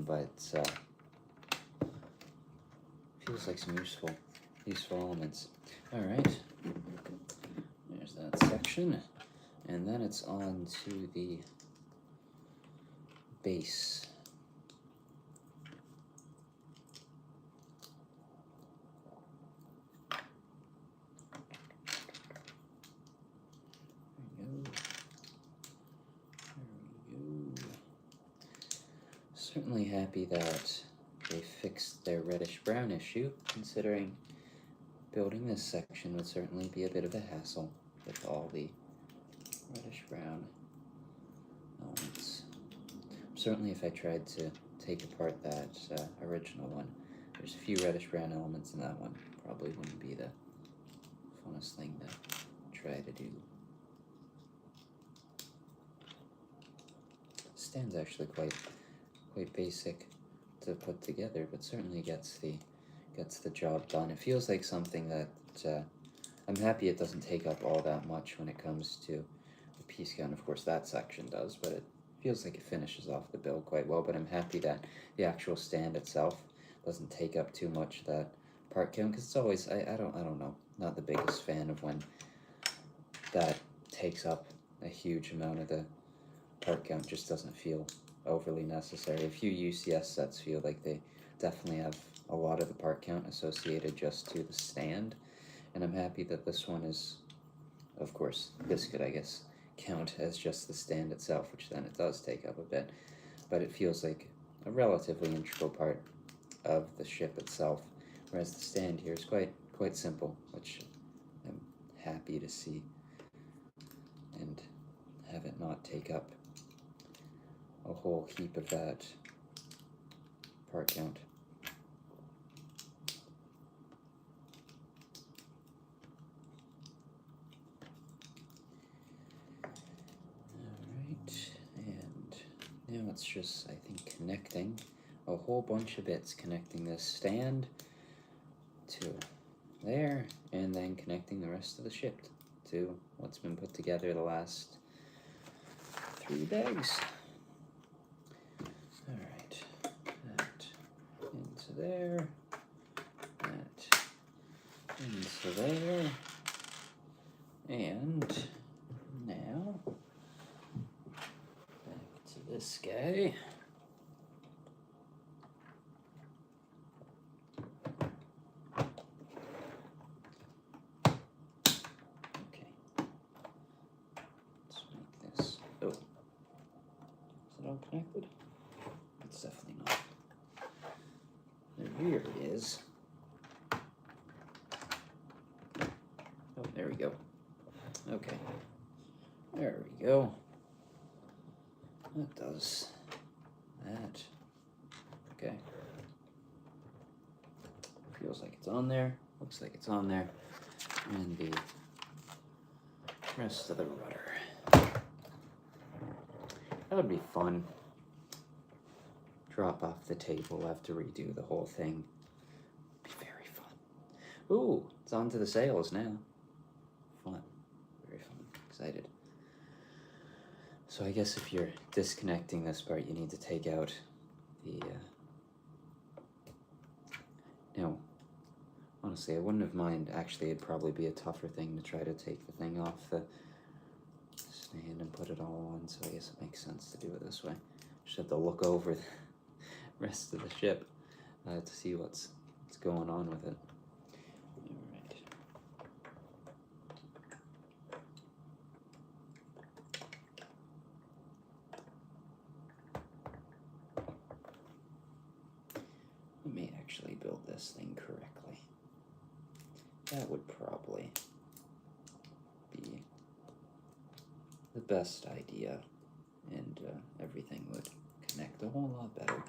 but feels like some useful elements. All right, there's that section, and then it's on to the base. Certainly happy that they fixed their reddish-brown issue, considering building this section would certainly be a bit of a hassle with all the reddish-brown elements. Certainly if I tried to take apart that original one, there's a few reddish-brown elements in that one. Probably wouldn't be the funnest thing to try to do. Stand's actually quite basic to put together, but certainly gets the job done. It feels like something that I'm happy it doesn't take up all that much when it comes to the piece count. Of course, that section does, but it feels like it finishes off the build quite well. But I'm happy that the actual stand itself doesn't take up too much of that part count, because it's always I don't know, not the biggest fan of when that takes up a huge amount of the part count. Just doesn't feel overly necessary. A few UCS sets feel like they definitely have a lot of the part count associated just to the stand, and I'm happy that this one is, of course, this could, I guess, count as just the stand itself, which then it does take up a bit, but it feels like a relatively integral part of the ship itself, whereas the stand here is quite simple, which I'm happy to see, and have it not take up a whole heap of that part count. Alright, and now it's just, I think, connecting a whole bunch of bits, connecting this stand to there, and then connecting the rest of the ship to what's been put together the last 3 bags. Alright, that into there, that in to there. And now, back to this guy. Okay. Let's make this. Oh. Is it all connected? It's definitely not. The rear is. Oh, there we go. Okay. There we go. That does that. Okay. Feels like it's on there. Looks like it's on there. And the rest of the rudder. That would be fun. Drop off the table, have to redo the whole thing. Be very fun. Ooh, it's on to the sails now. Fun. Very fun. Excited. So I guess if you're disconnecting this part, you need to take out the, no, honestly, I wouldn't have mind. Actually, it'd probably be a tougher thing to try to take the thing off the stand and put it all on, so I guess it makes sense to do it this way. Just have to look over the rest of the ship to see what's going on with it. Alright. Let me actually build this thing correctly. That would probably be the best idea, and everything would connect a whole lot better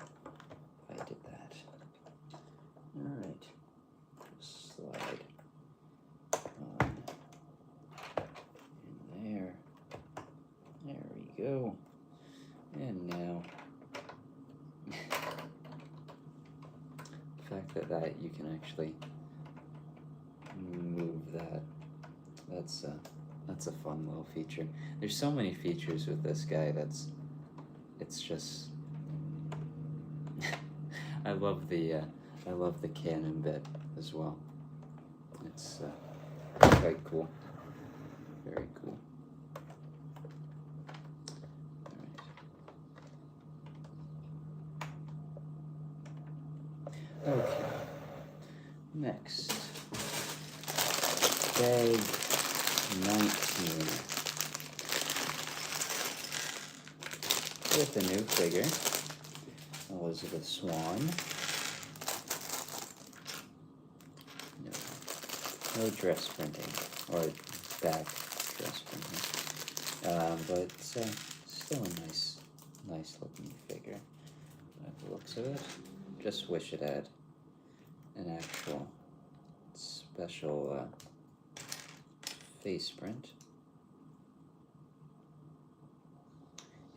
if I did that. Alright, slide on in there. There we go. And now, the fact that you can actually move that, that's a fun little feature. There's so many features with this guy it's just I love the cannon bit as well. It's quite cool. Very cool. All right. Okay. Next. Bag 19. With a new figure, Elizabeth Swann. No dress printing, or back dress printing, but still a nice looking figure by the looks of it. Just wish it had an actual special face print.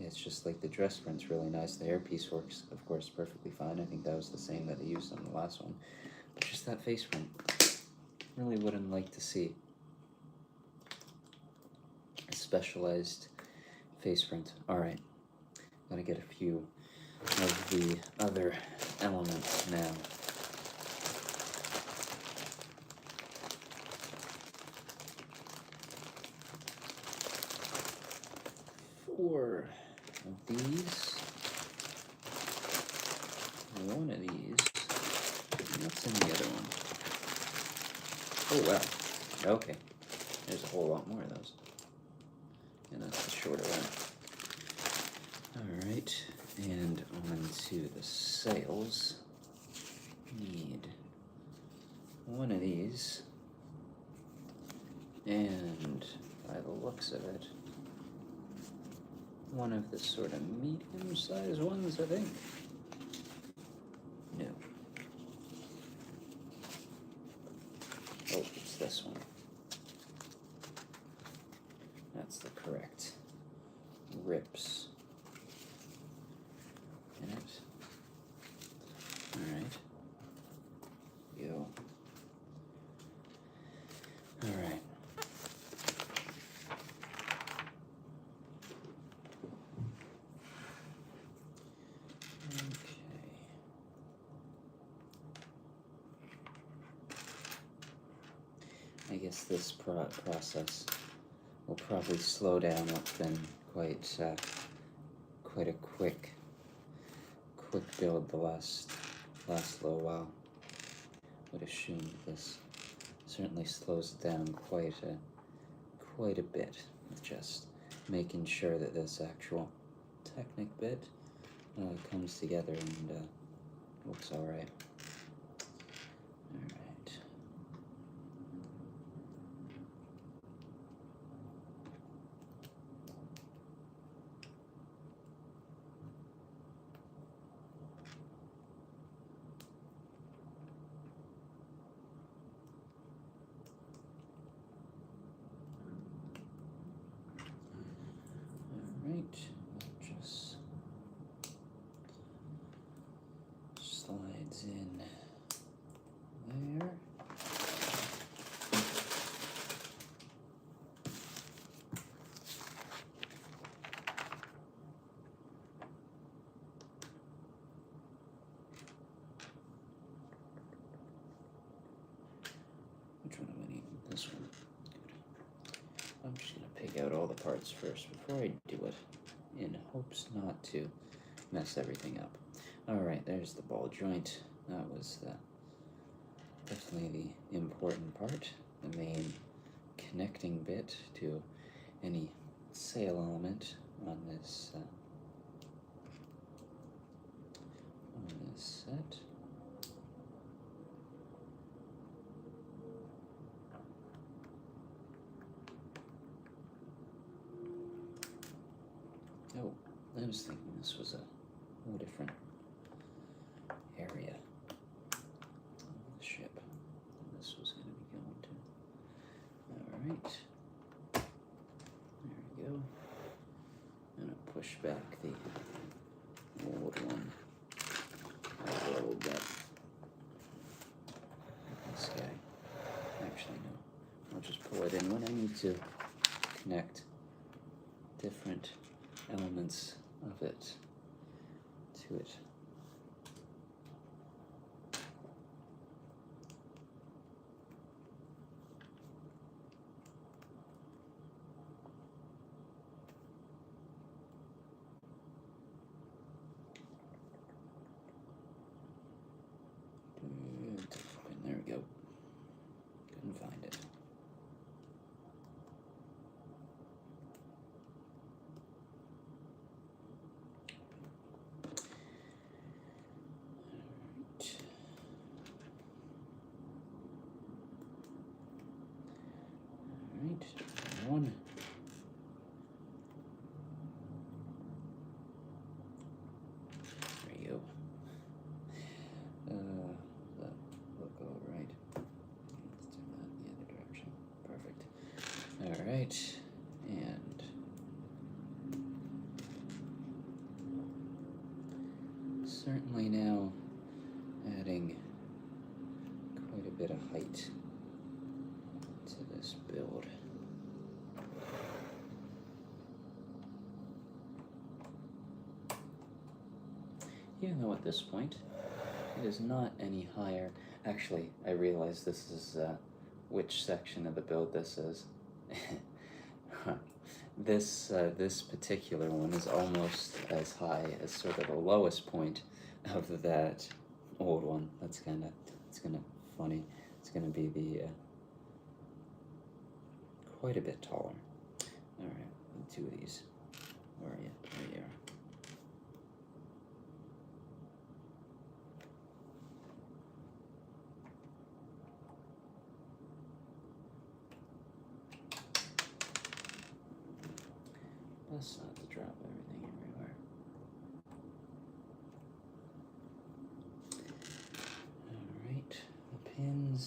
Yeah, it's just like the dress print's really nice. The hairpiece works, of course, perfectly fine. I think that was the same that they used on the last one. But just that face print, really wouldn't like to see a specialized face print. Alright, gotta get a few of the other elements now. Four of these, one of these, and what's in the other one? Oh wow, okay, there's a whole lot more of those, and that's the shorter one. Alright, and on to the sails. Need one of these, and by the looks of it, one of the sort of medium-sized ones, I think. No. Oh, it's this one. That's the correct rips in it. Alright. Go. Alright. guess this process will probably slow down what's been quite a quick build the last little while. Would assume this certainly slows it down quite a bit, with just making sure that this actual Technic bit comes together and looks all right. All right. Just slides in there. Which one am I needing? This one. Good. I'm just going to pick out all the parts first before I do it, in hopes not to mess everything up. Alright, there's the ball joint. That was definitely the important part, the main connecting bit to any sail element on this set. Oh, I was thinking this was a whole different area of the ship than this was going to be going to. Alright. There we go. I'm going to push back the old one a little bit. This guy. Actually, no. I'll just pull it in when I need to connect different elements of it to it. There we go. Couldn't find it. Alright, one. There you go. That look all right. Let's do that in the other direction. Perfect. Alright, and certainly now adding quite a bit of height to this build. Even though at this point it is not any higher. Actually, I realize this is which section of the build this is. This particular one is almost as high as sort of the lowest point of that old one. It's kind of funny. It's gonna be the quite a bit taller. All right, two of these. Where are you? There you are. Best not to drop everything everywhere. Alright, the pins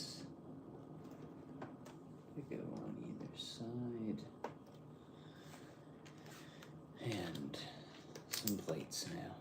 they go on either side. And some plates now.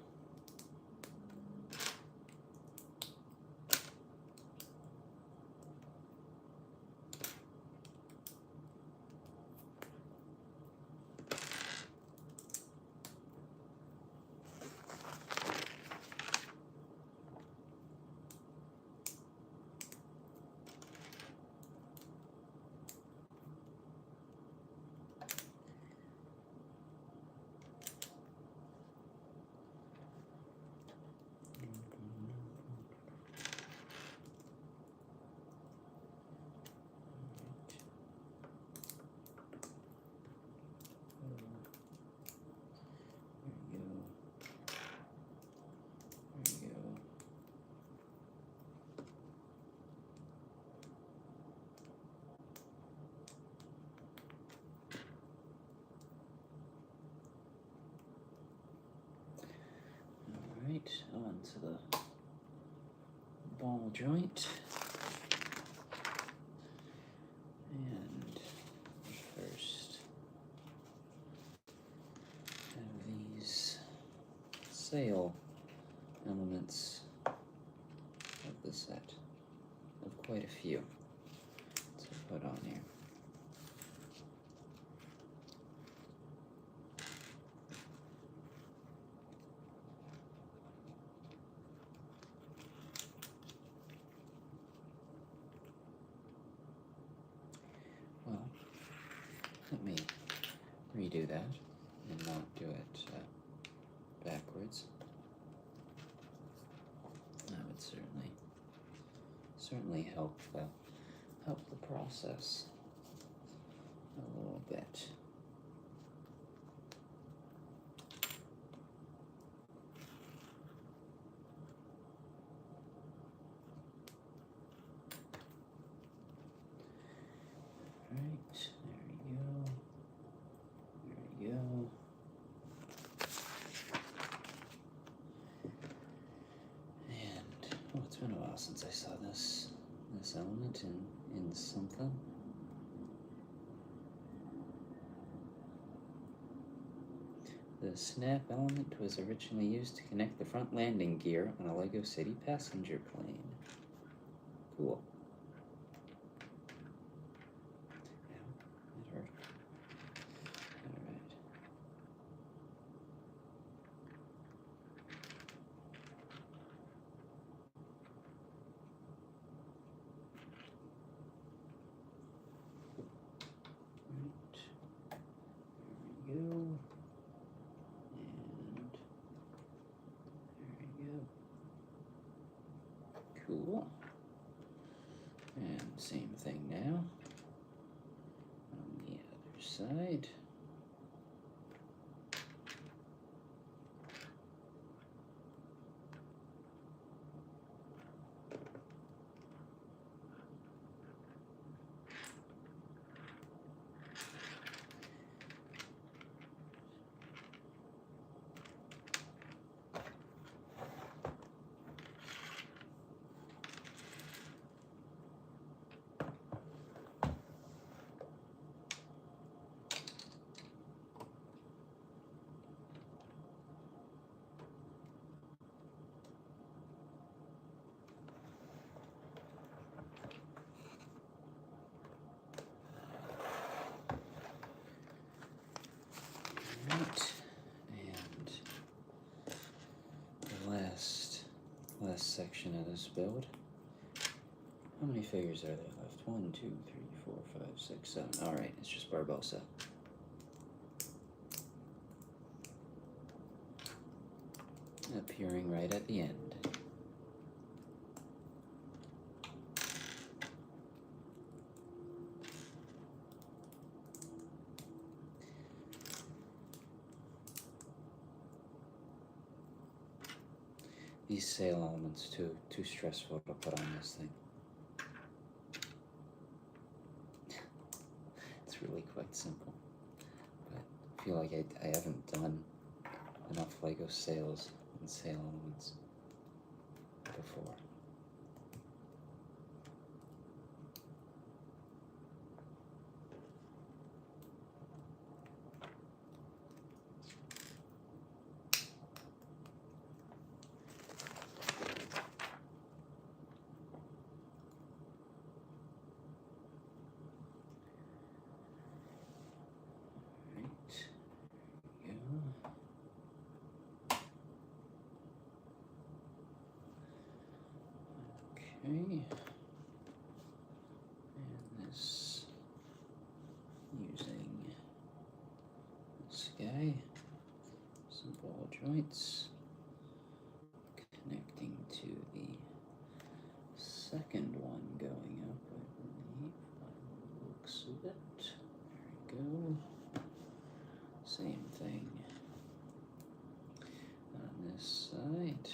onto the ball joint. And first have these sail elements of the set, of quite a few to put on here. Well, let me redo that and not do it backwards. That would certainly help the process a little bit. Right, there we go. And it's been a while since I saw this element in something. The snap element was originally used to connect the front landing gear on a LEGO City passenger plane. Cool. Ow, that hurt. Alright. Right. There we go. Cool. And same thing now on the other side. Right, and the last section of this build. How many figures are there left? 1, 2, 3, 4, 5, 6, 7. All right, it's just Barbossa. Appearing right at the end. These sail elements too stressful to put on this thing. It's really quite simple, but I feel like I haven't done enough LEGO sails and sail elements before. Okay, and this, using this guy, some ball joints, connecting to the second one going up, I believe, by the looks of it. There we go. Same thing on this side.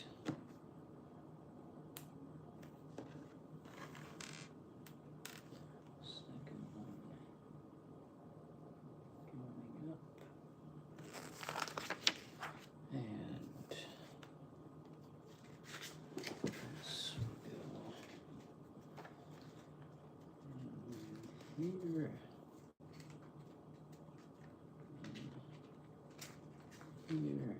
here. And here.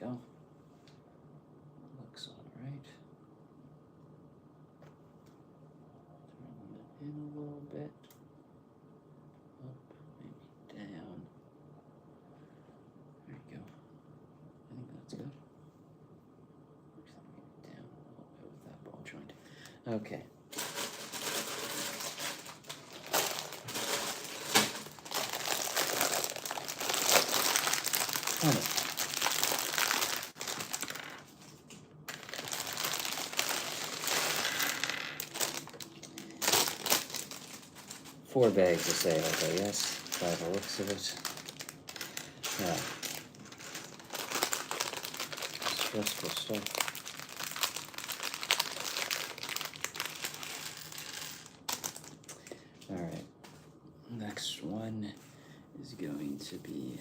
Go. Looks all right. Turn it in a little bit. Up, maybe down. There you go. I think that's good. Actually, maybe down a little bit with that ball joint. Okay. Honey. 4 bags of sales, I guess, by the looks of it. Yeah. Stressful stuff. Alright. Next one is going to be...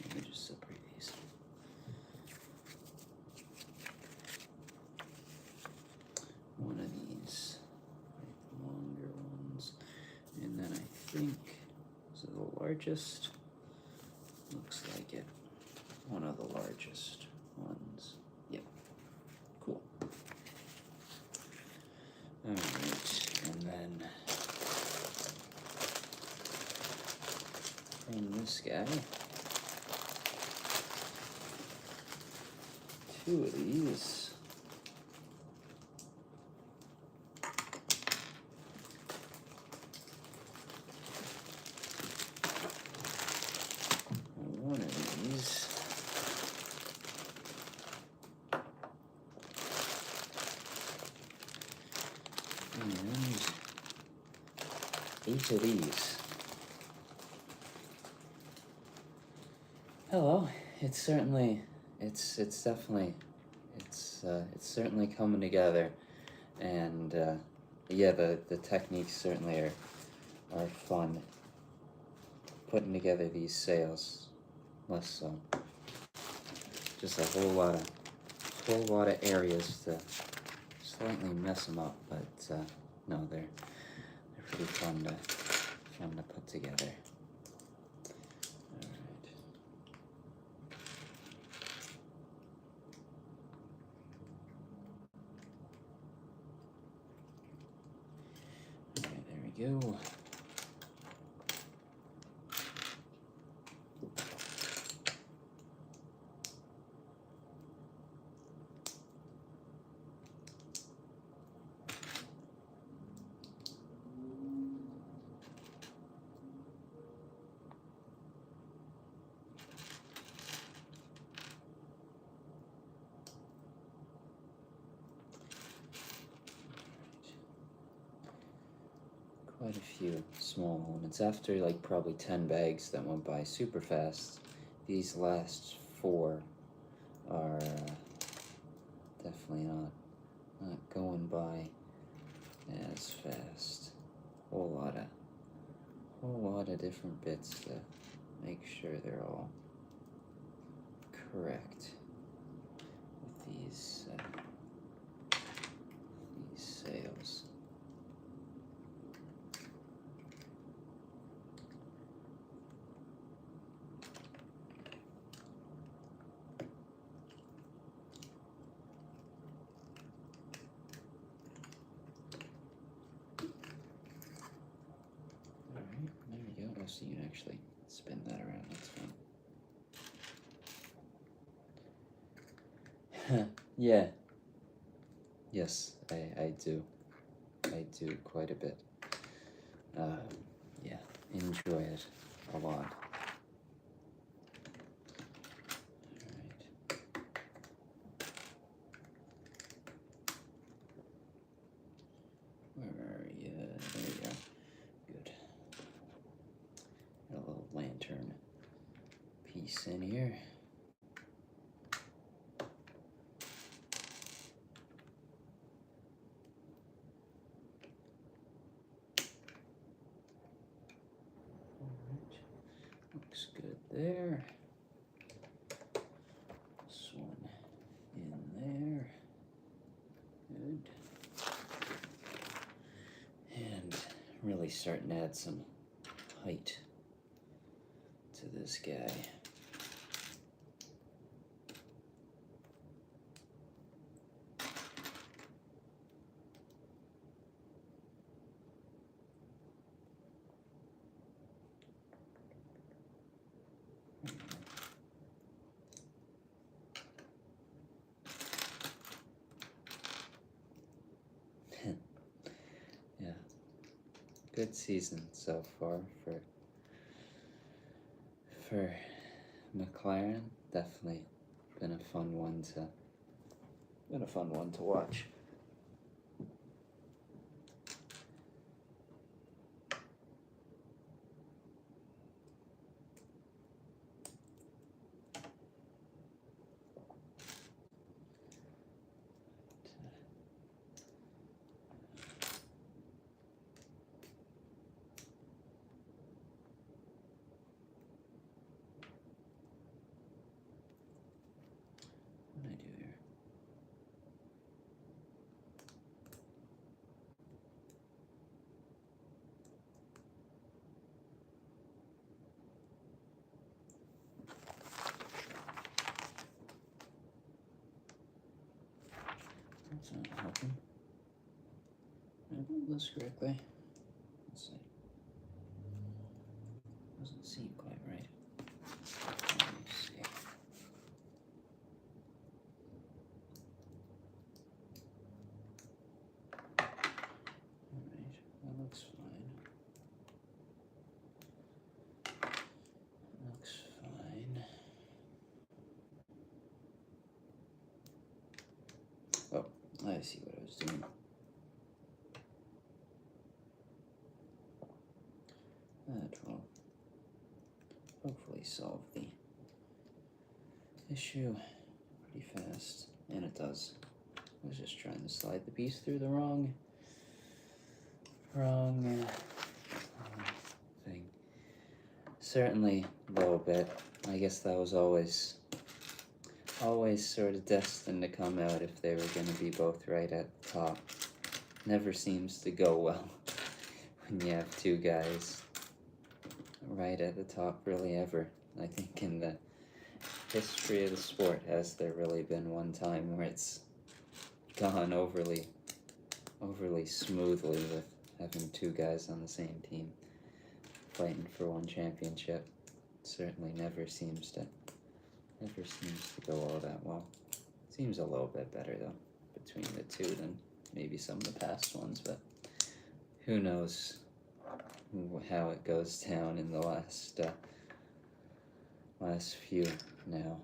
Let me just separate these. One of these. Longer ones, and then I think this is the largest. Looks like it. One of the largest ones. Yep. Cool. All right, and then from this guy, 2 of these. One of these. And 8 of these. Hello. It's certainly, it's certainly coming together, and yeah, the techniques certainly are fun. Putting together these sails, less so. Just a whole lot of areas to slightly mess them up, but no, they're pretty fun to put together. All right, there we go. Quite a few small moments. After like probably 10 bags that went by super fast, these last 4 are definitely not going by as fast. Whole lot of different bits to make sure they're all correct with these sails. So you can actually spin that around, that's fine. Yeah. Yes, I do. I do quite a bit. Yeah, enjoy it a lot. Where are you? There you go. Good. Got a little lantern piece in here. Looks good there. This one in there. Good. And really starting to add some height to this guy. Yeah, good season so far for McLaren. Definitely been a fun one to watch. What did I do here? That's not helping. Did I build this correctly? Let's see. Doesn't seem quite right. Let me see. Alright, that looks fine. Looks fine. Oh, I see what I was doing. That will hopefully solve the issue pretty fast. And it does. I was just trying to slide the piece through the wrong thing. Certainly a little bit. I guess that was always sort of destined to come out if they were going to be both right at the top. Never seems to go well when you have two guys right at the top, really, ever. I think in the history of the sport, has there really been one time where it's gone overly smoothly with having two guys on the same team fighting for one championship? Certainly never seems to go all that well. Seems a little bit better though between the two than maybe some of the past ones, but who knows how it goes down in the last few now.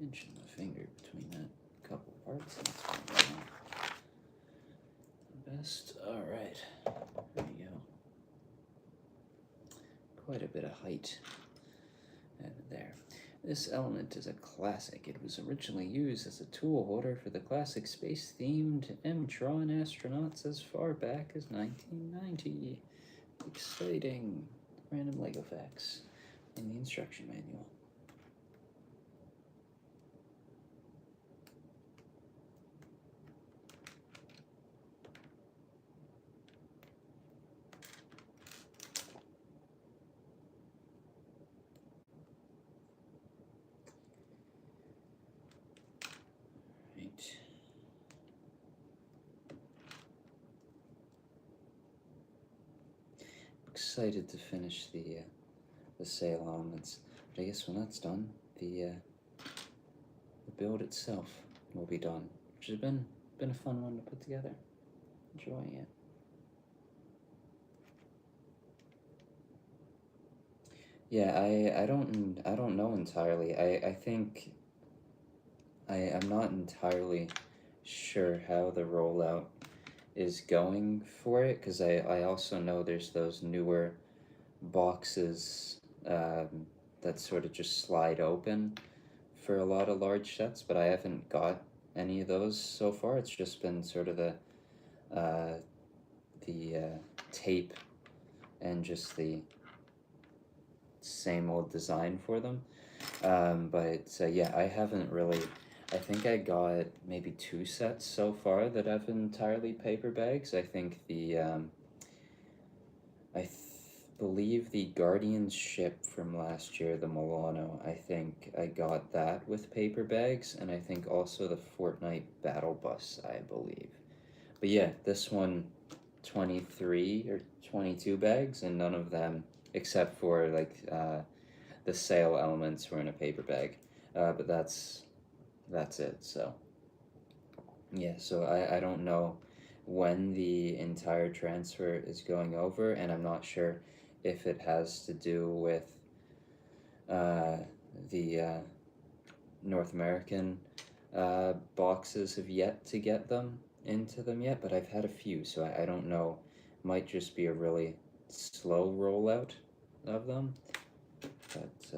Inching my finger between that couple parts. That's probably not the best. Alright, there we go. Quite a bit of height there. This element is a classic. It was originally used as a tool holder for the classic space-themed M-Tron astronauts as far back as 1990. Exciting. Random Lego facts in the instruction manual. Excited to finish the sail elements, but I guess when that's done, the build itself will be done, which has been a fun one to put together. Enjoying it. Yeah, I don't know entirely. I think I'm not entirely sure how the rollout is going for it, because I also know there's those newer boxes that sort of just slide open for a lot of large sets, but I haven't got any of those so far. It's just been sort of uh, the tape and just the same old design for them. But yeah, I haven't really. I think I got maybe two sets so far that have entirely paper bags. I think believe the Guardians ship from last year, the Milano. I think I got that with paper bags, and I think also the Fortnite Battle Bus, I believe. But yeah, this one, 23 or 22 bags, and none of them, except for the sail elements, were in a paper bag. But that's it. So yeah, so I don't know when the entire transfer is going over, and I'm not sure if it has to do with uh, the North American boxes have yet to get them into them yet, but I've had a few, so I don't know. Might just be a really slow rollout of them, but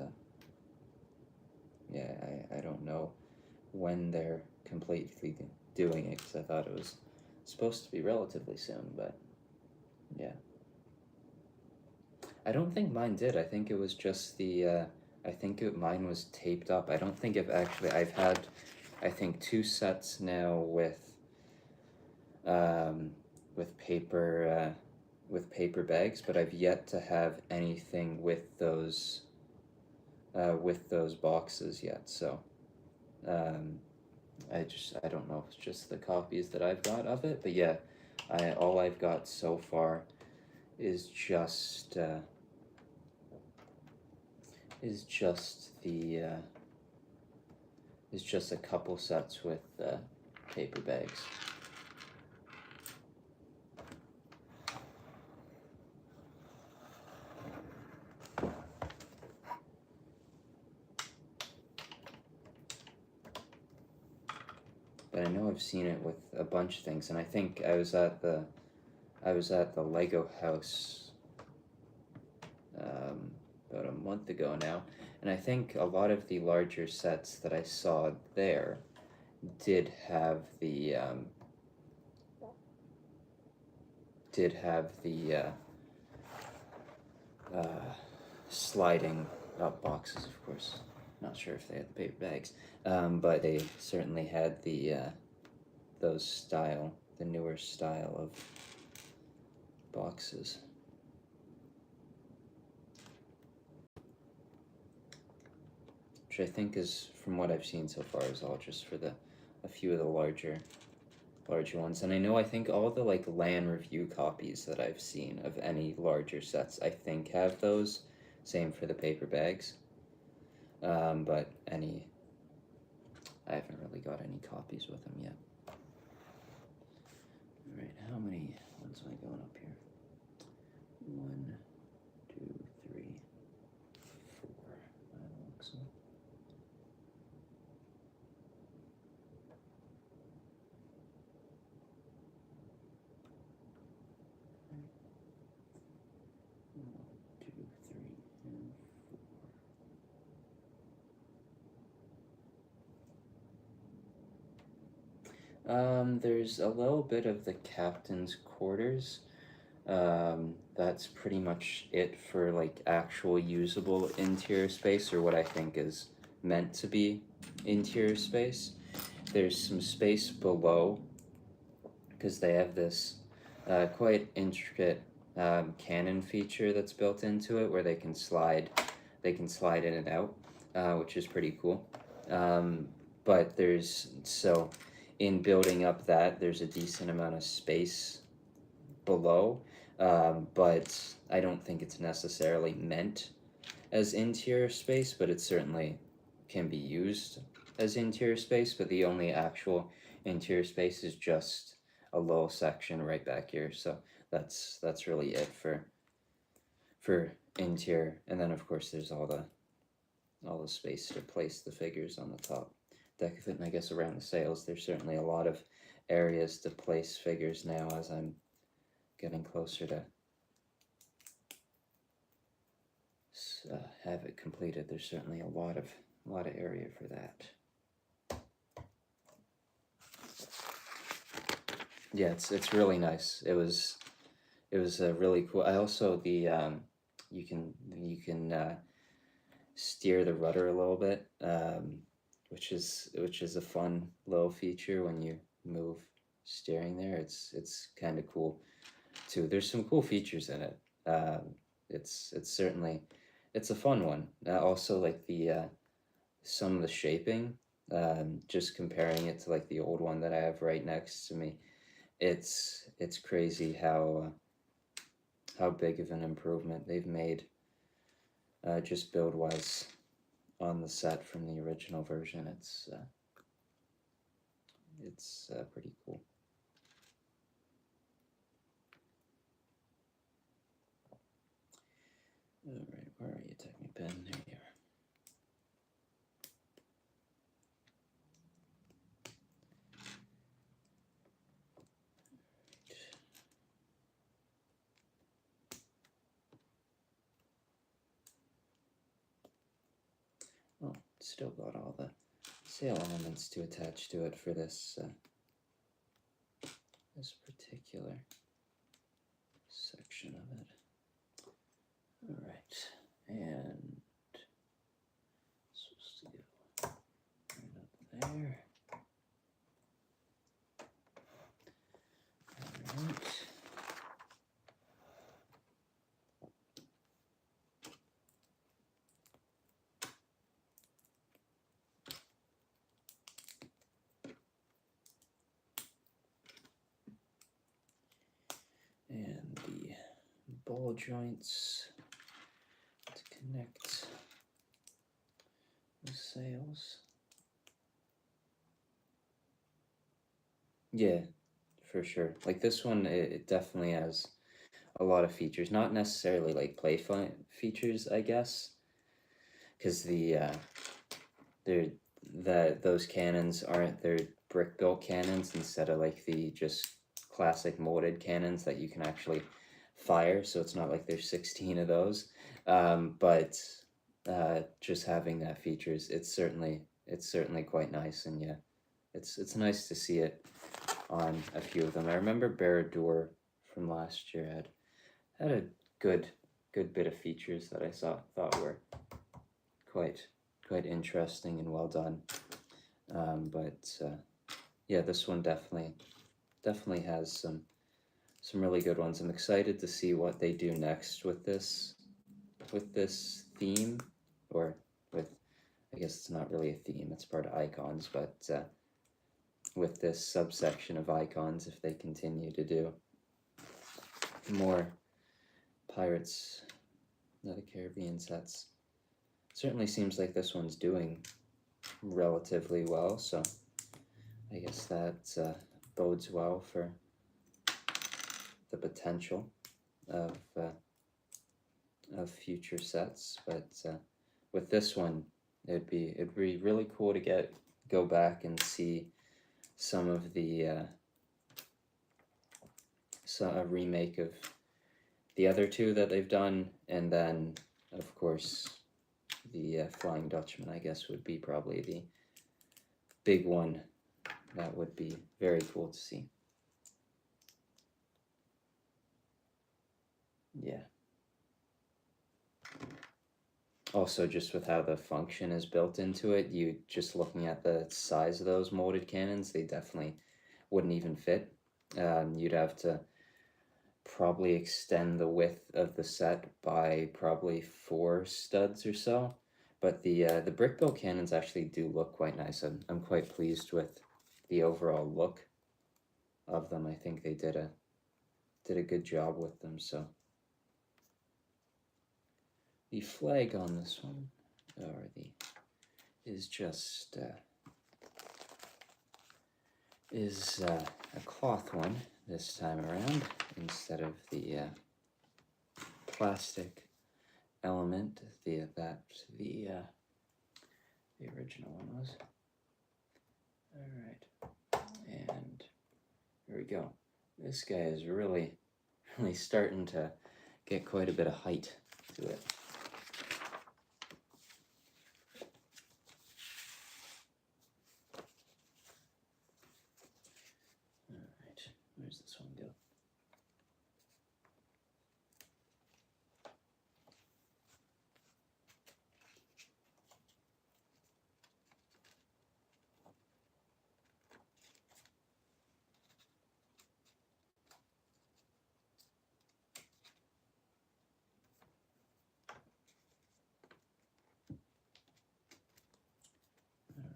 yeah, I don't know when they're completely doing it, because I thought it was supposed to be relatively soon, but yeah. I don't think mine did. I think it was just mine was taped up. I don't think I've had, I think, two sets now um, with paper bags, but I've yet to have anything with those boxes yet. So um, I don't know if it's just the copies that I've got of it, but yeah, all I've got so far is just uh, is just the is just a couple sets with paper bags. But I know I've seen it with a bunch of things, and I think I was at the Lego house about a month ago now, and I think a lot of the larger sets that I saw there did have the uh, sliding up boxes, of course. Not sure if they had the paper bags, but they certainly had the newer style of boxes. Which I think is, from what I've seen so far, is all just for a few of the larger ones. And I think all the like LAN review copies that I've seen of any larger sets, I think have those. Same for the paper bags. But I haven't really got any copies with them yet. Alright, how many ones am I going up here? 1, 2, 3, 4. I don't think so. There's a little bit of the captain's quarters. That's pretty much it for like actual usable interior space, or what I think is meant to be interior space. There's some space below, because they have this quite intricate cannon feature that's built into it, where they can slide in and out, which is pretty cool. But in building up that, there's a decent amount of space below, but I don't think it's necessarily meant as interior space, but it certainly can be used as interior space. But the only actual interior space is just a little section right back here. So that's really it for interior, and then of course there's all the space to place the figures on the top deck of it. And I guess around the sails, there's certainly a lot of areas to place figures now as I'm getting closer to have it completed. There's certainly a lot of area for that. Yeah, it's really nice. It was really cool. I also you can steer the rudder a little bit, which is a fun little feature when you move steering there. It's kind of cool too. There's some cool features in it. It's certainly it's a fun one. Also, like some of the shaping, just comparing it to like the old one that I have right next to me, it's crazy how big of an improvement they've made, just build wise, on the set from the original version. It's pretty cool. All right, where are you, Technic Pen? There you are. Oh, still got all the sail elements to attach to it for this this particular section of it. All right, and supposed to go right up there. All right. And the ball joints to connect the sails. Yeah, for sure. Like this one, it definitely has a lot of features. Not necessarily like play fun features, I guess, because those cannons they're brick built cannons instead of like the just classic molded cannons that you can actually fire. So it's not like there's 16 of those. But just having that features, it's certainly quite nice. And yeah, it's nice to see it on a few of them. I remember Barad-dûr from last year had a good bit of features that I thought were quite interesting and well done. But yeah, this one definitely has some really good ones. I'm excited to see what they do next with this theme, or with, I guess it's not really a theme, it's part of icons, but with this subsection of icons, if they continue to do more Pirates of the Caribbean sets. Certainly seems like this one's doing relatively well, so I guess that bodes well for the potential of future sets. But with this one, it'd be really cool to go back and see some of the a remake of the other two that they've done, and then of course the Flying Dutchman, I guess, would be probably the big one. That would be very cool to see. Yeah. Also, just with how the function is built into it, you just looking at the size of those molded cannons, they definitely wouldn't even fit. You'd have to probably extend the width of the set by probably 4 studs or so. But the brick built cannons actually do look quite nice. I'm quite pleased with the overall look of them. I think they did a good job with them. So the flag on this one, is just a cloth one this time around, instead of the plastic element that the original one was. All right, and here we go. This guy is really starting to get quite a bit of height to it. All right, where's this one go?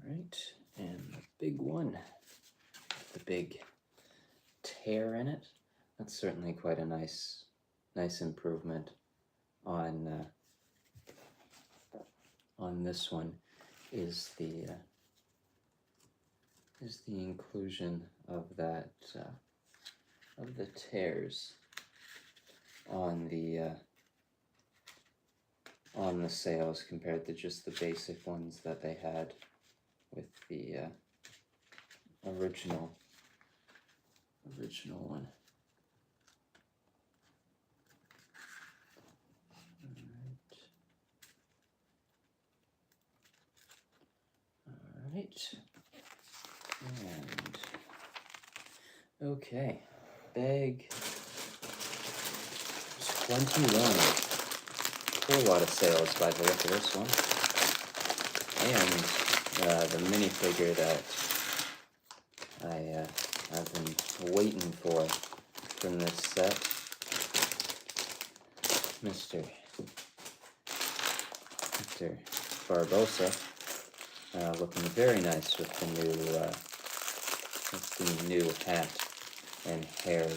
Right, and the big one, the big tear in it. That's certainly quite a nice improvement on this one. Is the inclusion of that of the tears on the sails compared to just the basic ones that they had with the original one. All right. And okay, bag 21. Whole lot of sales by the look of this one. And the minifigure that I've been waiting for from this set, Mr. Barbossa, looking very nice with the new hat and hair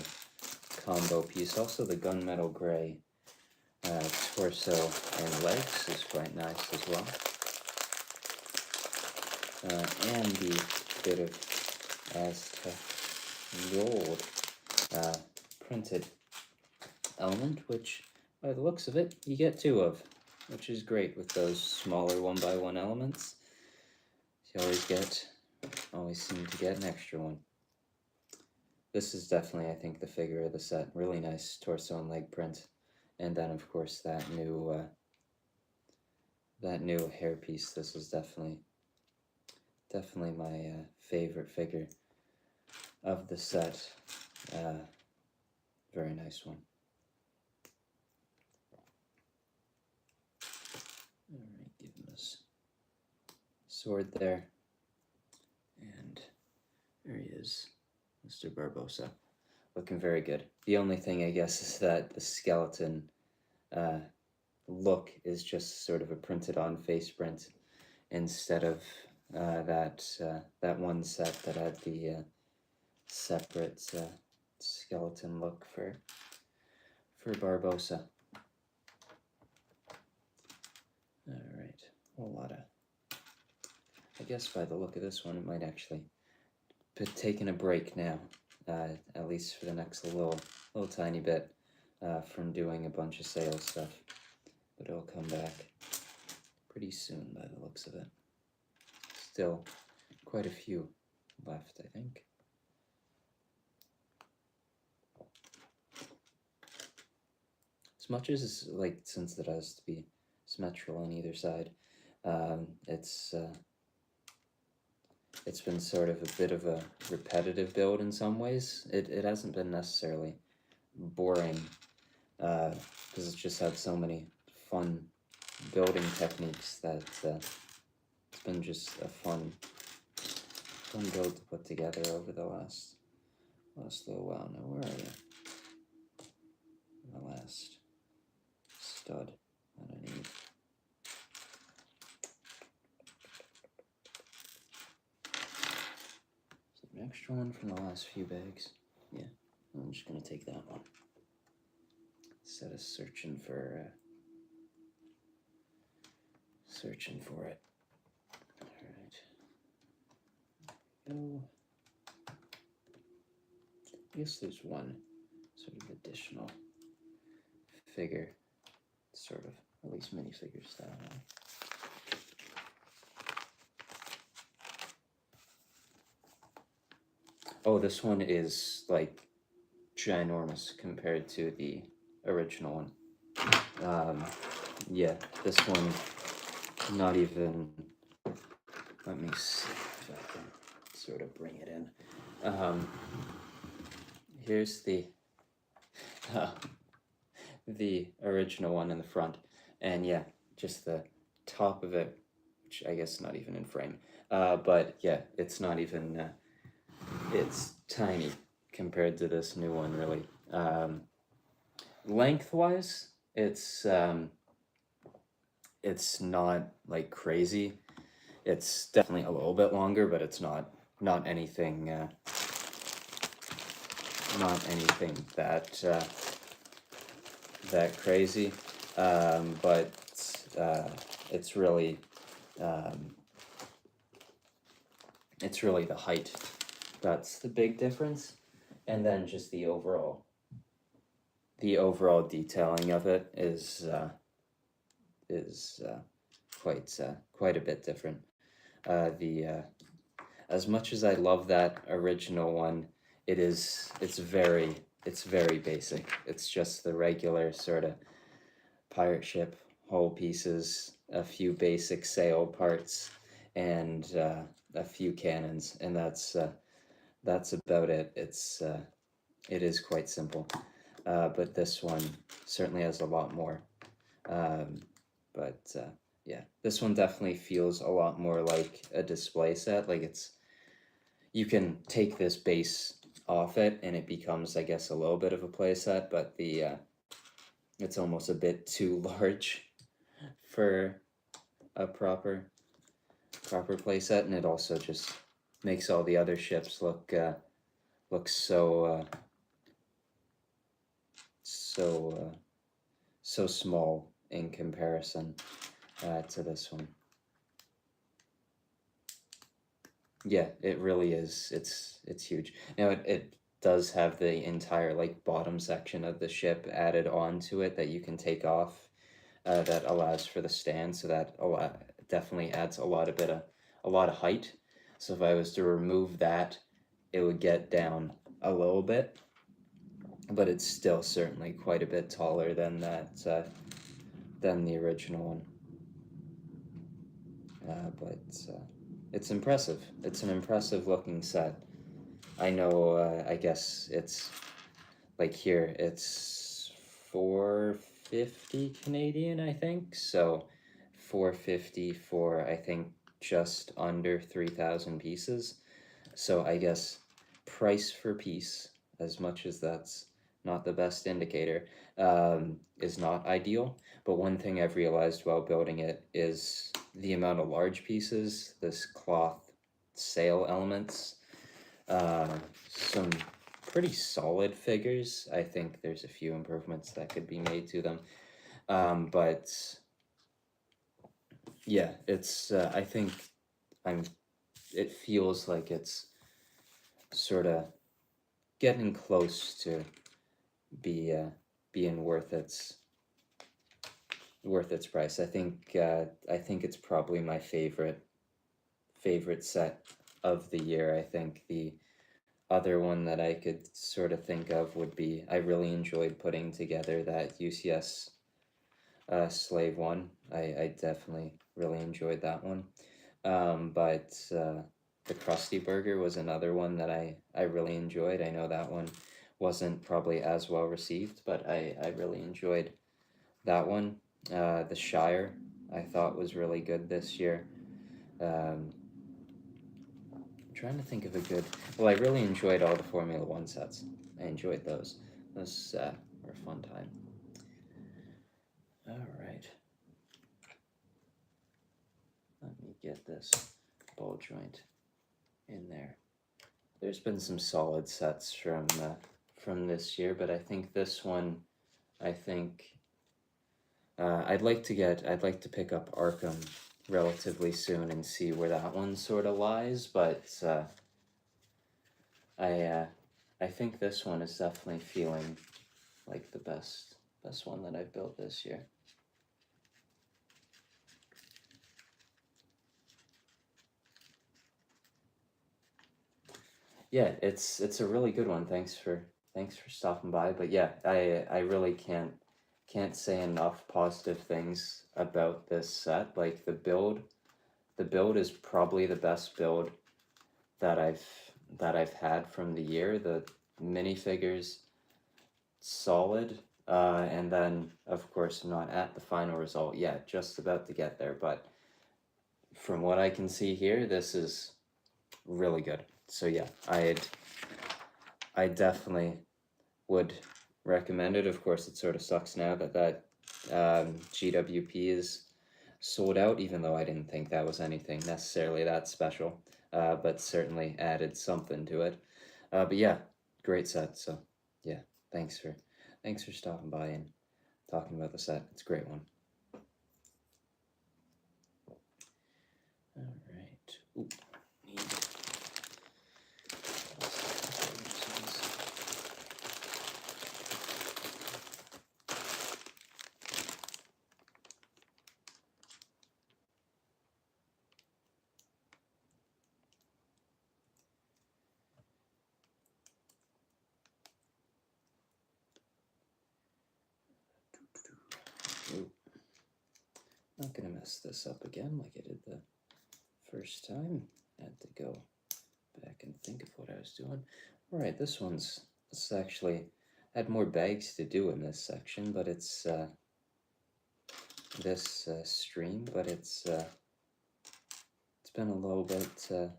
combo piece. Also the gunmetal gray torso and legs is quite nice as well. And the bit of Aztec gold printed element, which by the looks of it you get two of, which is great with those smaller 1x1 elements. You always seem to get an extra one. This is definitely, I think, the figure of the set. Really nice torso and leg print, and then of course that new hairpiece. This is definitely my favorite figure of the set. Very nice one. All right, give him his sword there, and there he is, Mr. Barbossa, looking very good. The only thing, I guess, is that the skeleton look is just sort of a printed on face print instead of that one set that had the separate skeleton look for Barbossa. All right, a whole lot of, I guess by the look of this one, it might actually be taking a break now, at least for the next little tiny bit, from doing a bunch of sales stuff, but it'll come back pretty soon by the looks of it. Still quite a few left, I think. As much as, like, since it has to be symmetrical on either side, it's been sort of a bit of a repetitive build in some ways. It hasn't been necessarily boring, because it's just had so many fun building techniques that it's been just a fun build to put together over the last little while. Now, where are you? The last stud that I need. So an extra one from the last few bags. Yeah, I'm just gonna take that one instead of searching for it. All right. Go. I guess there's one sort of additional figure sort of at least minifigure style. Oh, this one is like ginormous compared to the original one. Yeah, this one, not even, let me see if I can sort of bring it in. Here's the original one in the front, and yeah, just the top of it, which I guess not even in frame, but yeah, it's not even, it's tiny compared to this new one, really. Lengthwise, it's not like crazy. It's definitely a little bit longer, but it's not anything that crazy. But it's really the height that's the big difference, and then just the overall detailing of it is quite a bit different. As much as I love that original one, it's very basic. It's just the regular sort of pirate ship hull pieces, a few basic sail parts, and a few cannons, and that's about it. It is quite simple, but this one certainly has a lot more. Yeah, this one definitely feels a lot more like a display set. Like you can take this base off it and it becomes, I guess, a little bit of a play set, but it's almost a bit too large for a proper play set, and it also just makes all the other ships look so small in comparison to this one. Yeah, it really is. It's huge. Now it does have the entire like bottom section of the ship added onto it that you can take off, that allows for the stand, so that definitely adds a lot of height. So if I was to remove that, it would get down a little bit, but it's still certainly quite a bit taller than than the original one. But it's impressive. It's an impressive looking set. I know, I guess it's like here, it's 450 Canadian, I think. So 450 for, I think, just under 3,000 pieces. So I guess price for piece, as much as that's not the best indicator, is not ideal. But one thing I've realized while building it is the amount of large pieces, this cloth sail elements, some pretty solid figures. I think there's a few improvements that could be made to them. But yeah, it's, I think it feels like it's sort of getting close to being worth its price. I think it's probably my favorite set of the year. I think the other one that I could sort of think of would be, I really enjoyed putting together that UCS Slave one. I definitely really enjoyed that one. But the Krusty Burger was another one that I really enjoyed. I know that one wasn't probably as well received, but I really enjoyed that one. The Shire I thought was really good this year. I'm trying to think of a good. Well, I really enjoyed all the Formula One sets. I enjoyed those. Those were a fun time. All right. Let me get this ball joint in there. There's been some solid sets from this year, but I think this one, I'd like to pick up Arkham relatively soon and see where that one sort of lies, but I think this one is definitely feeling like the best one that I've built this year. yeah, it's a really good one. Thanks for stopping by. But yeah, I really can't say enough positive things about this set. Like the build is probably the best build that I've had from the year. The minifigures solid, and then of course not at the final result yet, just about to get there. But from what I can see here, this is really good. So yeah, I definitely would recommend it. Of course, it sort of sucks now that GWP is sold out, even though I didn't think that was anything necessarily that special, but certainly added something to it. But yeah, great set. So yeah, thanks for stopping by and talking about the set. It's a great one. All right. Ooh, need Ooh. Not gonna mess this up again like I did the first time. Had to go back and think of what I was doing. Alright, this actually had more bags to do in this section, but it's this stream, but it's been a little bit I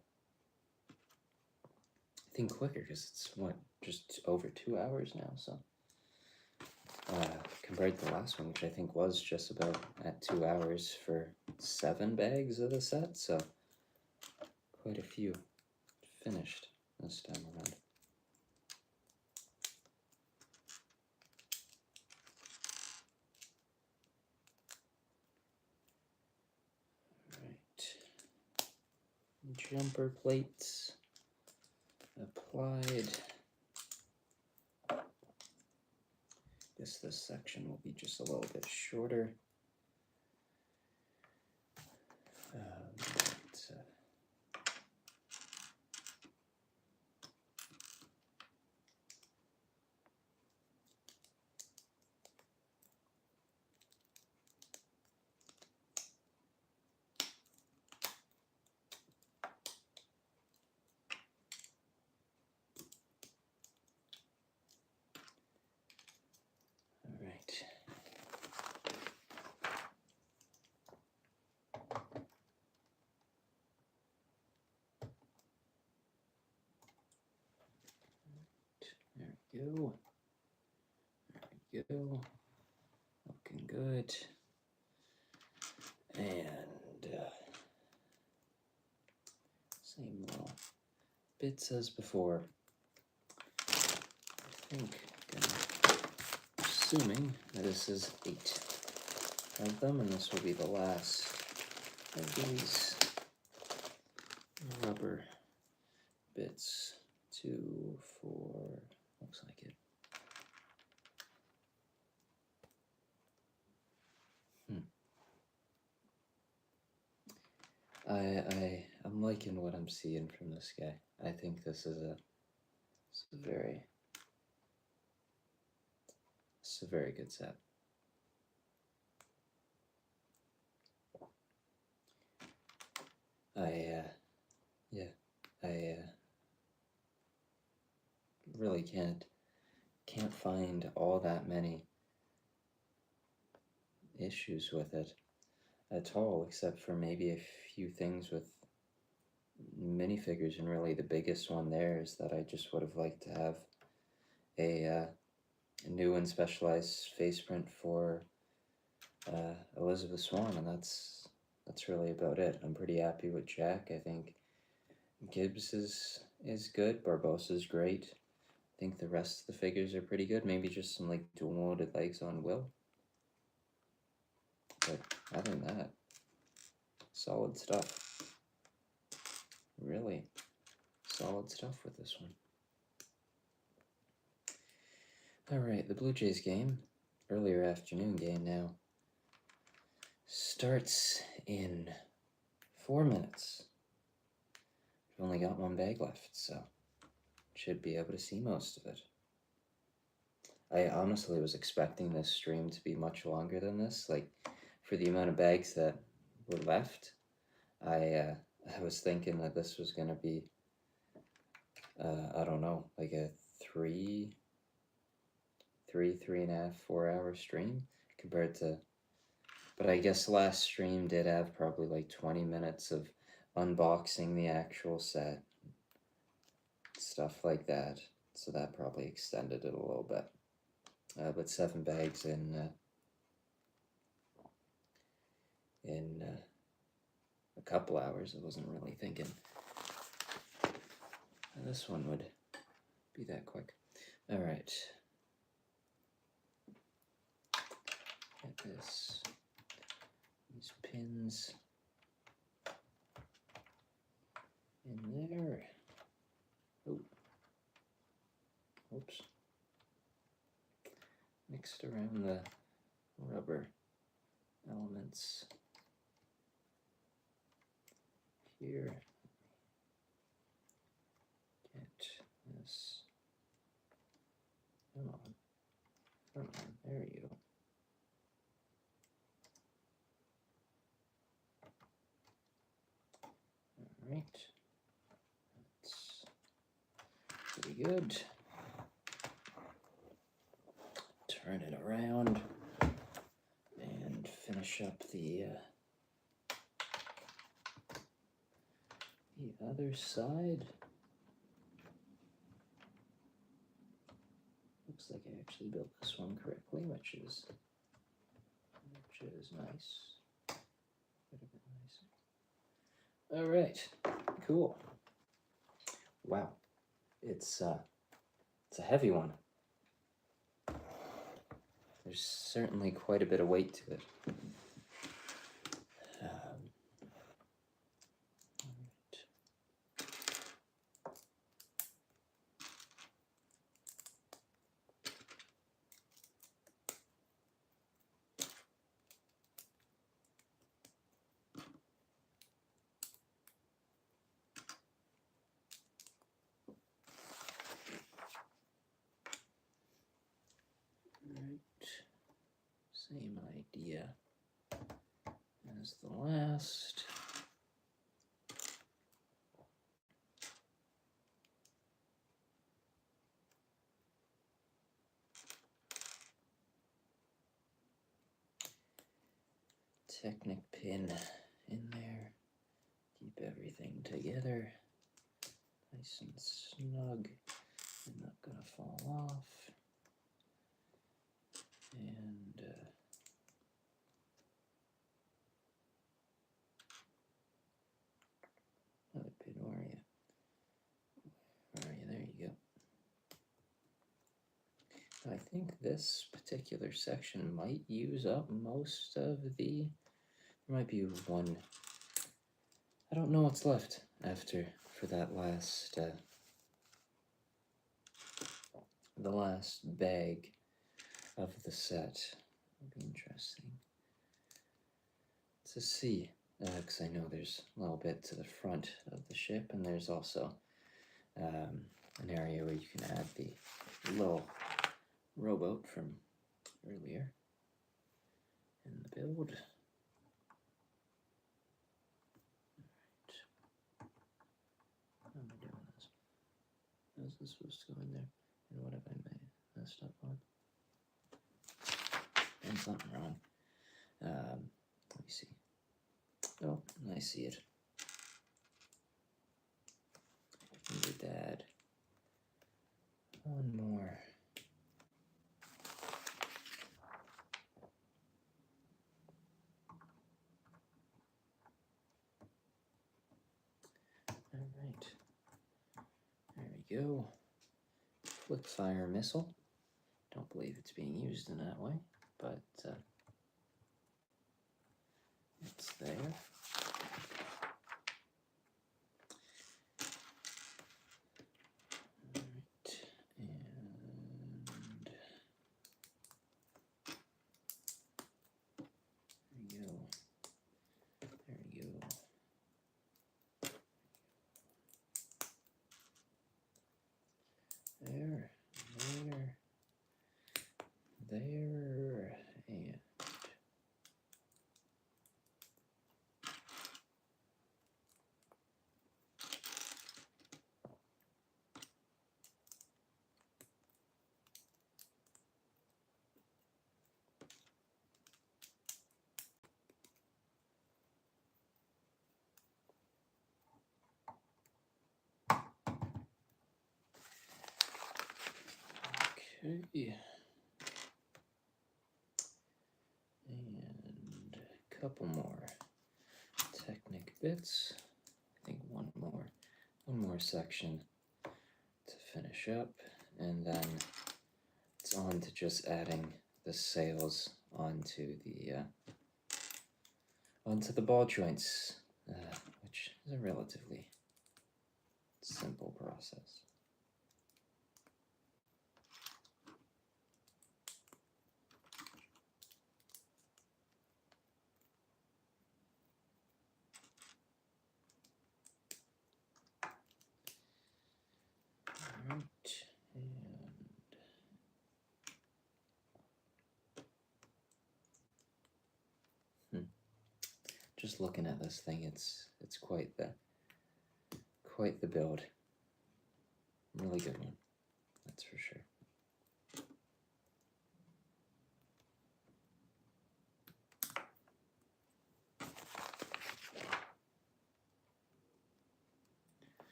think quicker because it's what, just over 2 hours now, so compared to the last one, which I think was just about at 2 hours for 7 bags of the set, so quite a few finished this time around. Right. Jumper plates applied. Guess this section will be just a little bit shorter. There we go. There we go. Looking good. And same little bits as before. I think, assuming that this is 8 of them, and this will be the last of these rubber bits. 2, 4, looks like it. I'm liking what I'm seeing from this guy. I think this is a very good set. I really can't find all that many issues with it at all, except for maybe a few things with minifigures, and really the biggest one there is that I just would have liked to have a new and specialized face print for Elizabeth Swann, and that's really about it. I'm pretty happy with Jack. I think Gibbs is good. Barbosa's great. I think the rest of the figures are pretty good. Maybe just some like dual loaded legs on Will. But other than that, solid stuff. Really solid stuff with this one. Alright, the Blue Jays game, earlier afternoon game now, starts in 4 minutes. We've only got 1 bag left, so should be able to see most of it. I honestly was expecting this stream to be much longer than this. Like, for the amount of bags that were left, I was thinking that this was gonna be, I don't know, like a three and a half, 4 hour stream compared to, but I guess last stream did have probably like 20 minutes of unboxing the actual set, stuff like that. So that probably extended it a little bit. But 7 bags in a couple hours, I wasn't really thinking this one would be that quick. All right. Get these pins in there. Oh, oops. Mixed around the rubber elements here. Get this. Come on. Come on. There you go. All right. That's pretty good. Turn it around and finish up the other side. Looks like I actually built this one correctly, which is nice. Quite a bit nicer. All right, cool. Wow, it's a heavy one. There's certainly quite a bit of weight to it. Same idea as the last. Technic pin in there. Keep everything together. Nice and snug. And not gonna fall off. And another pin, where are you? Where are you? There you go. I think this particular section might use up most of the, there might be one, I don't know what's left after for that last, the last bag of the set. It'll be interesting to see, because I know there's a little bit to the front of the ship, and there's also an area where you can add the little rowboat from earlier in the build. Alright. How am I doing this? How is this supposed to go in there? And what have I messed up on? And something wrong. Let me see. Oh, I see it. Need to add one more. All right. There we go. Flip fire missile. Don't believe it's being used in that way, but it's there. Okay. And a couple more Technic bits. I think one more section to finish up, and then it's on to just adding the sails onto the ball joints, which is a relatively simple process. Alright, and just looking at this thing, it's quite the build. Really good one, that's for sure.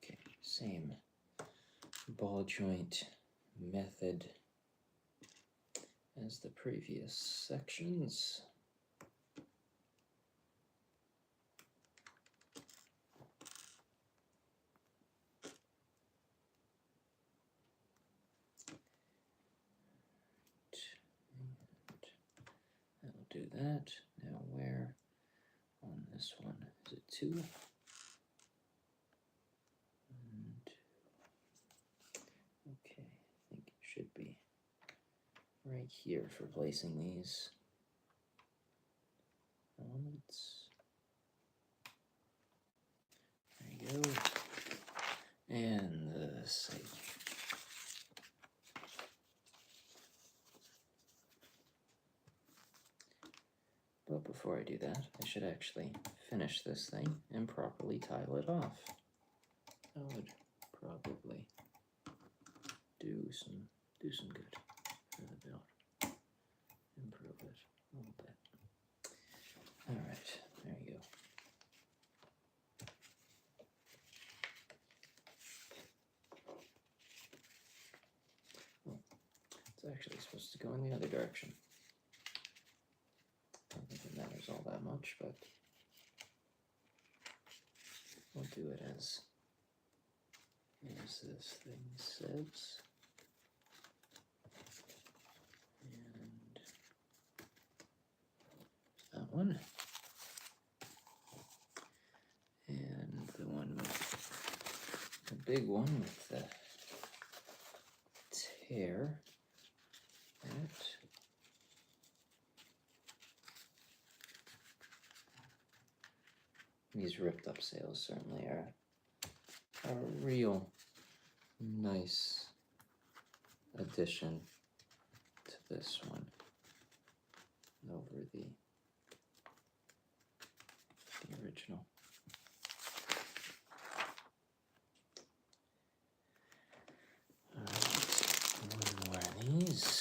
Okay, same ball joint method as the previous sections. And that'll do that. Now where on this one? Is it 2? Okay, I think it should be right here for placing these elements. There you go. And the safe. But before I do that, I should actually finish this thing and properly tile it off. That would probably do some good for the build. Improve it a little bit. Alright, there you go. Well, it's actually supposed to go in the other direction. I don't think it matters all that much, but we'll do it as this thing says. And that one. And the one with the big one with the tear. These ripped up sails certainly are a real nice addition to this one over the original. Alright, one more of these.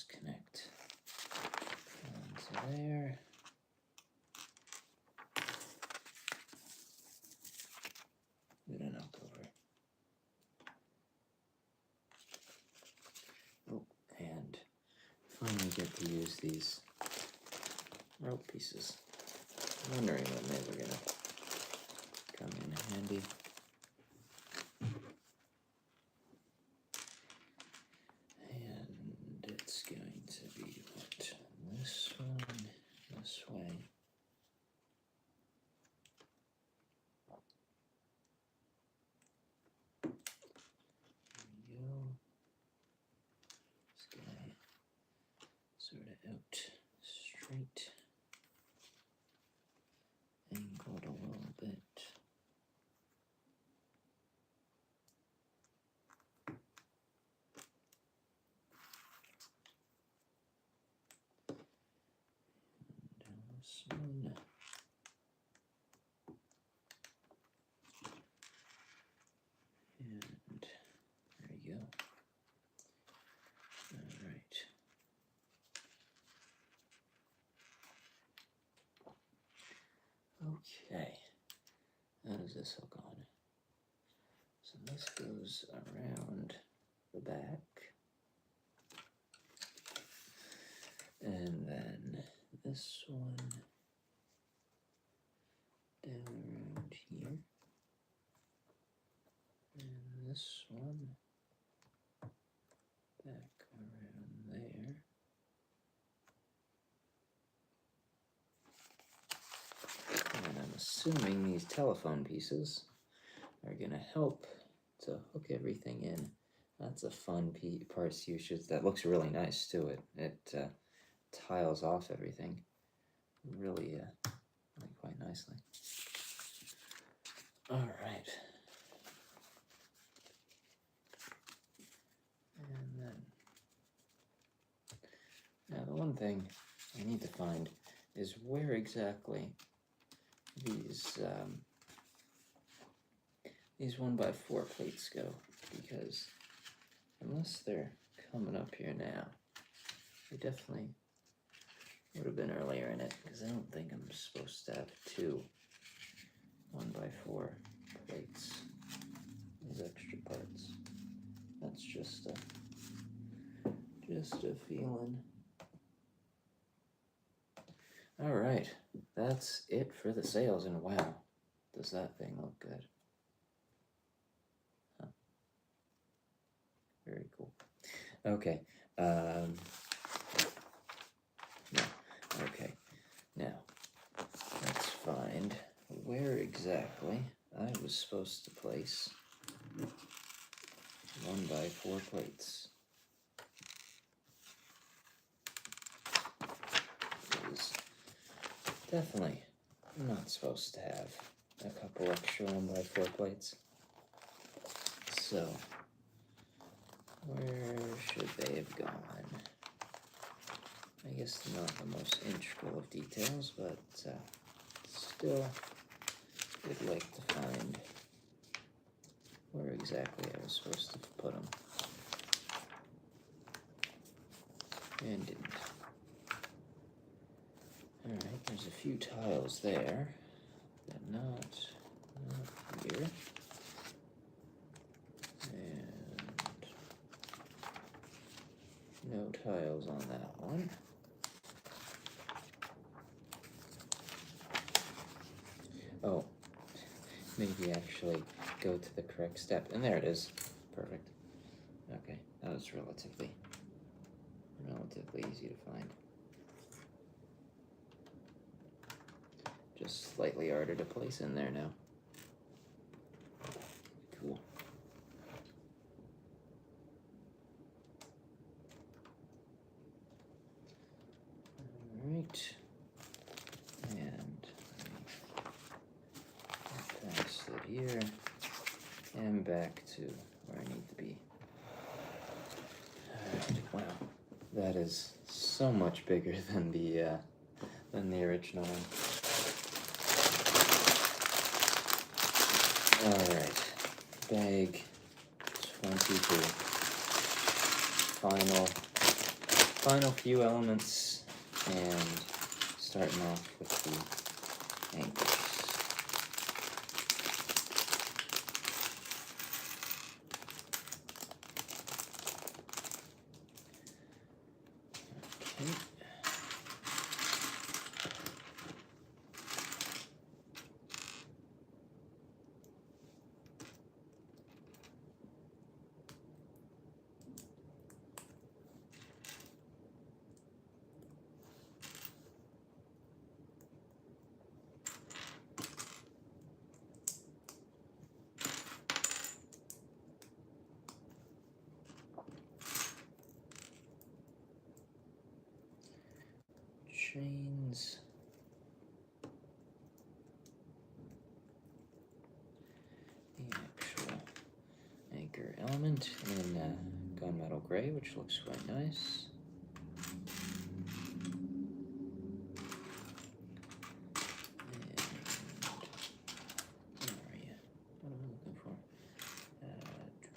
Connect onto there. We don't knock over. Oh, and finally get to use these rope pieces. I'm wondering when they were gonna come in handy. Going to be what, this one, this way, out straight, angled a little bit. Down this one. And there you go. All right. Okay. How does this hook on? So this goes around the back. And then this one down around here. And this one back around there. And I'm assuming these telephone pieces are going to help to hook everything in. That's a fun parts usage. That looks really nice too. It tiles off everything really quite nicely. All right. And then, now the one thing I need to find is where exactly these 1x4 plates go, because unless they're coming up here now, they definitely would have been earlier in it, because I don't think I'm supposed to have two 1x4 plates as extra parts. That's just a feeling. All right, that's it for the sails, and wow, does that thing look good. Huh. Very cool. Okay, no. Okay, now, let's find where exactly I was supposed to place 1x4 plates. Definitely not supposed to have a couple extra 1x4 plates. So, where should they have gone? I guess not the most integral of details, but still would like to find where exactly I was supposed to put them. And didn't. Alright, there's a few tiles there, but not here. And no tiles on that one. Oh, maybe actually go to the correct step. And there it is. Perfect. Okay, that was relatively easy to find. Just slightly harder to place in there now. Cool. Alright. And pass it here. And back to where I need to be. Alright, wow. That is so much bigger than the original one. Alright, bag 22. Final few elements, and starting off with the anchors. Okay. chains. The actual anchor element in gunmetal gray, which looks quite nice. And where are you? What am I looking for? Where are you?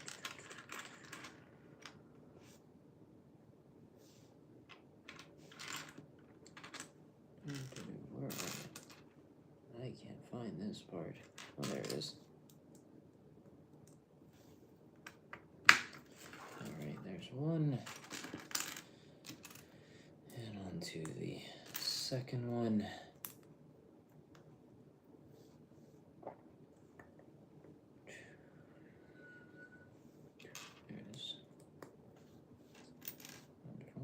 I can't find this part. Oh, there it is. Alright, there's one. And on to the second one. There it is. Wonderful.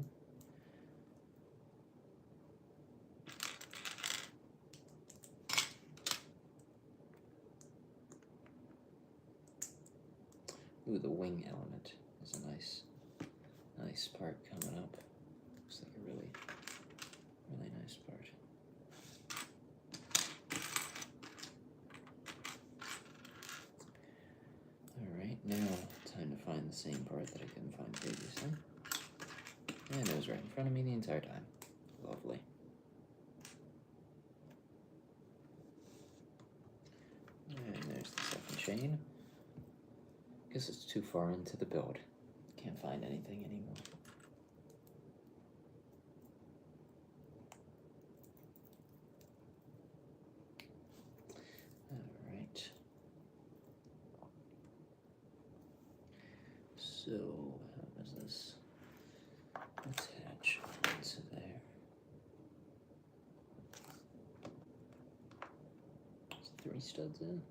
Ooh, the wing element is a nice part coming up. Looks like a really nice part. Alright, now time to find the same part that I couldn't find previously. And it was right in front of me the entire time. Lovely. And there's the second chain. Guess it's too far into the build. Can't find anything anymore. Alright. So, how does this attach onto there? Is 3 studs in?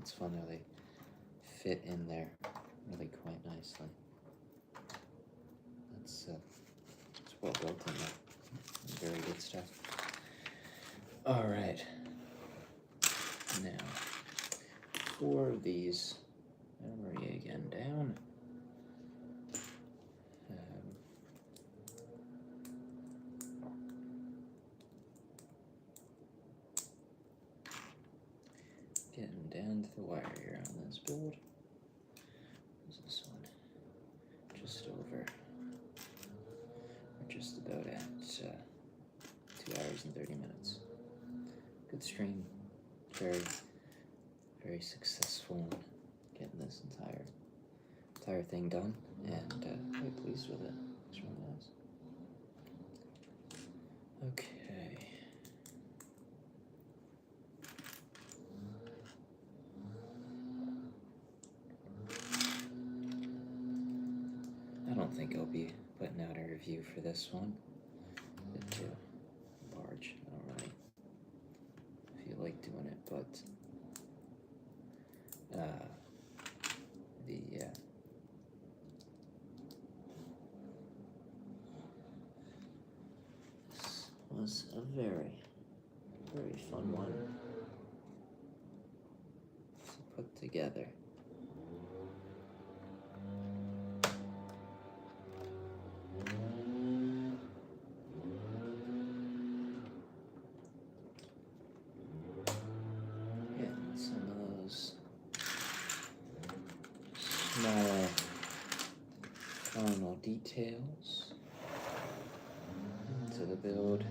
It's fun how they fit in there really quite nicely. It's well built in there. Very good stuff. Alright. Now, 4 of these. Where are you again? Down. Getting down to the wire here on this build. What's this one? Just over, or just about at 2 hours and 30 minutes. Good stream. Very successful in getting this entire thing done, and very pleased with it. It's really nice. Okay. I don't think I'll be putting out a review for this one. A bit too large. I don't really feel like doing it, but this was a very fun one to put together. Small final details into the build.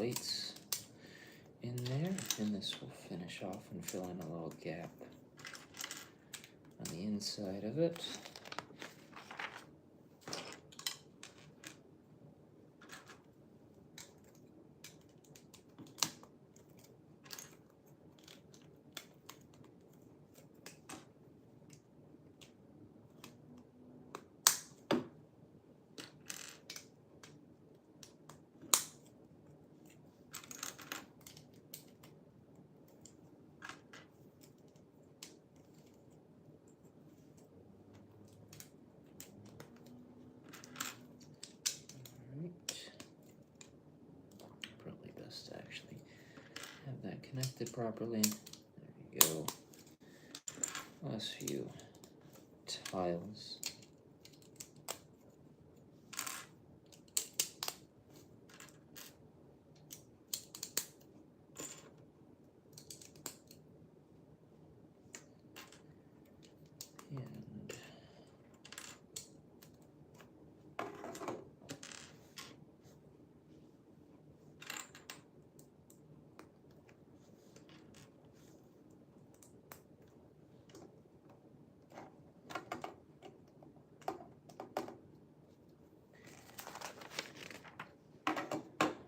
plates in there, and this will finish off and fill in a little gap on the inside of it. Probably best to actually have that connected properly. There you go. Last few tiles.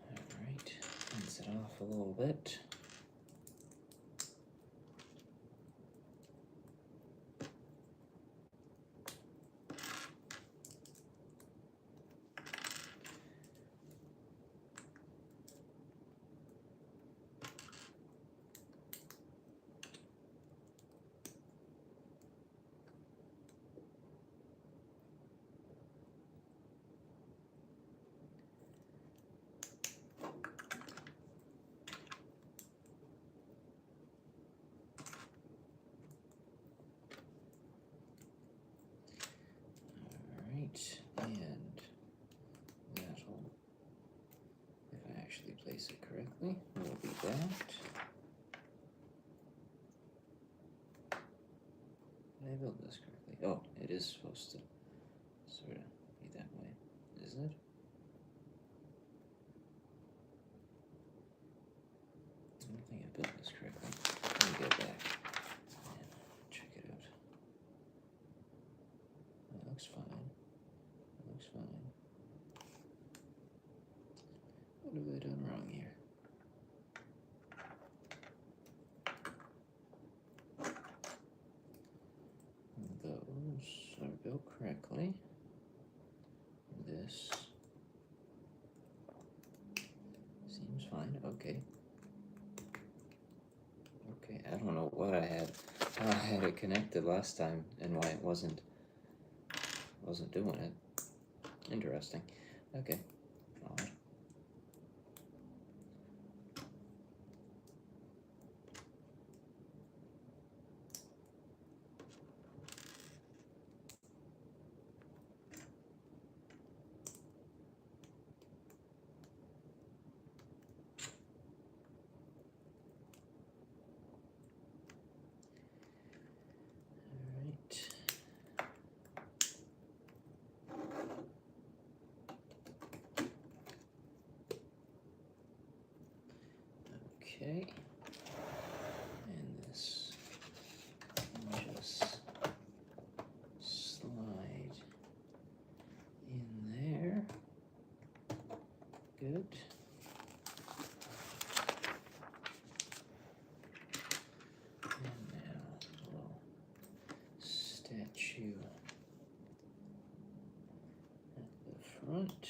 And alright, rinse it off a little bit. And that'll, if I actually place it correctly, will be that. Did I build this correctly? Oh, it is supposed to sort of be that way, isn't it? I don't think I built this correctly. Let me go back and check it out. That looks fine. Looks fine. What have I done wrong here? Those are built correctly. This seems fine. Okay. Okay, I don't know what I had. How I had it connected last time and why it wasn't doing it. Interesting. Okay. All right. Okay, and this can just slide in there. Good. And now a little statue at the front.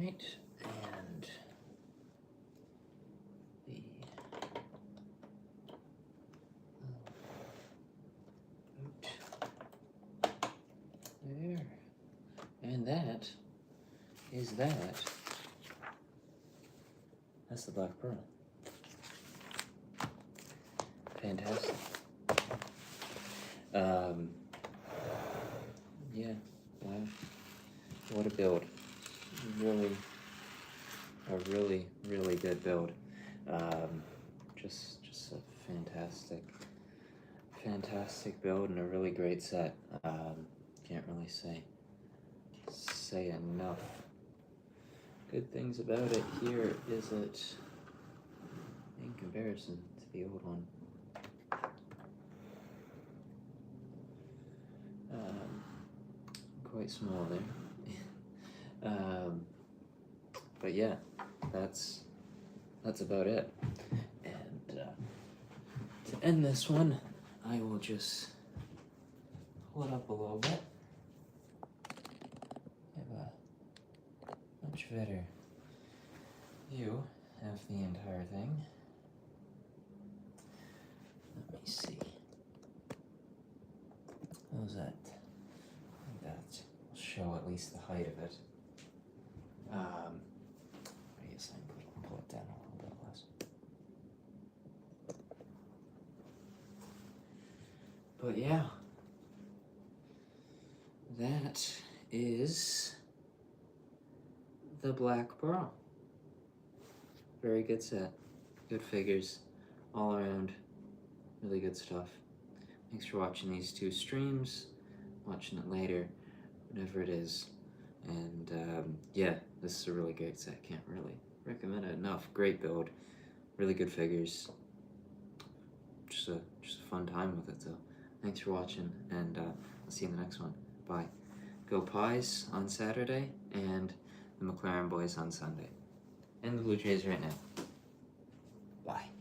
Right, and the boot there, and that is that. That's the Black Pearl. Fantastic. Yeah, wow. What a build. Really, a really, really good build. Just a fantastic build and a really great set. Can't really say enough good things about it. Here is it in comparison to the old one. Quite small there. But yeah, that's about it. And to end this one, I will just pull it up a little bit. Have a much better view of the entire thing. Let me see. How's that? I think that will show at least the height of it. I guess I can pull it down a little bit less. But yeah, that is the Black Pearl. Very good set. Good figures all around. Really good stuff. Thanks for watching these two streams, watching it later, whenever it is. And yeah, this is a really great set. Can't really recommend it enough. Great build. Really good figures. Just a fun time with it though. Thanks for watching, and I'll see you in the next one. Bye. Go Pies on Saturday, and the McLaren Boys on Sunday. And the Blue Jays right now. Bye.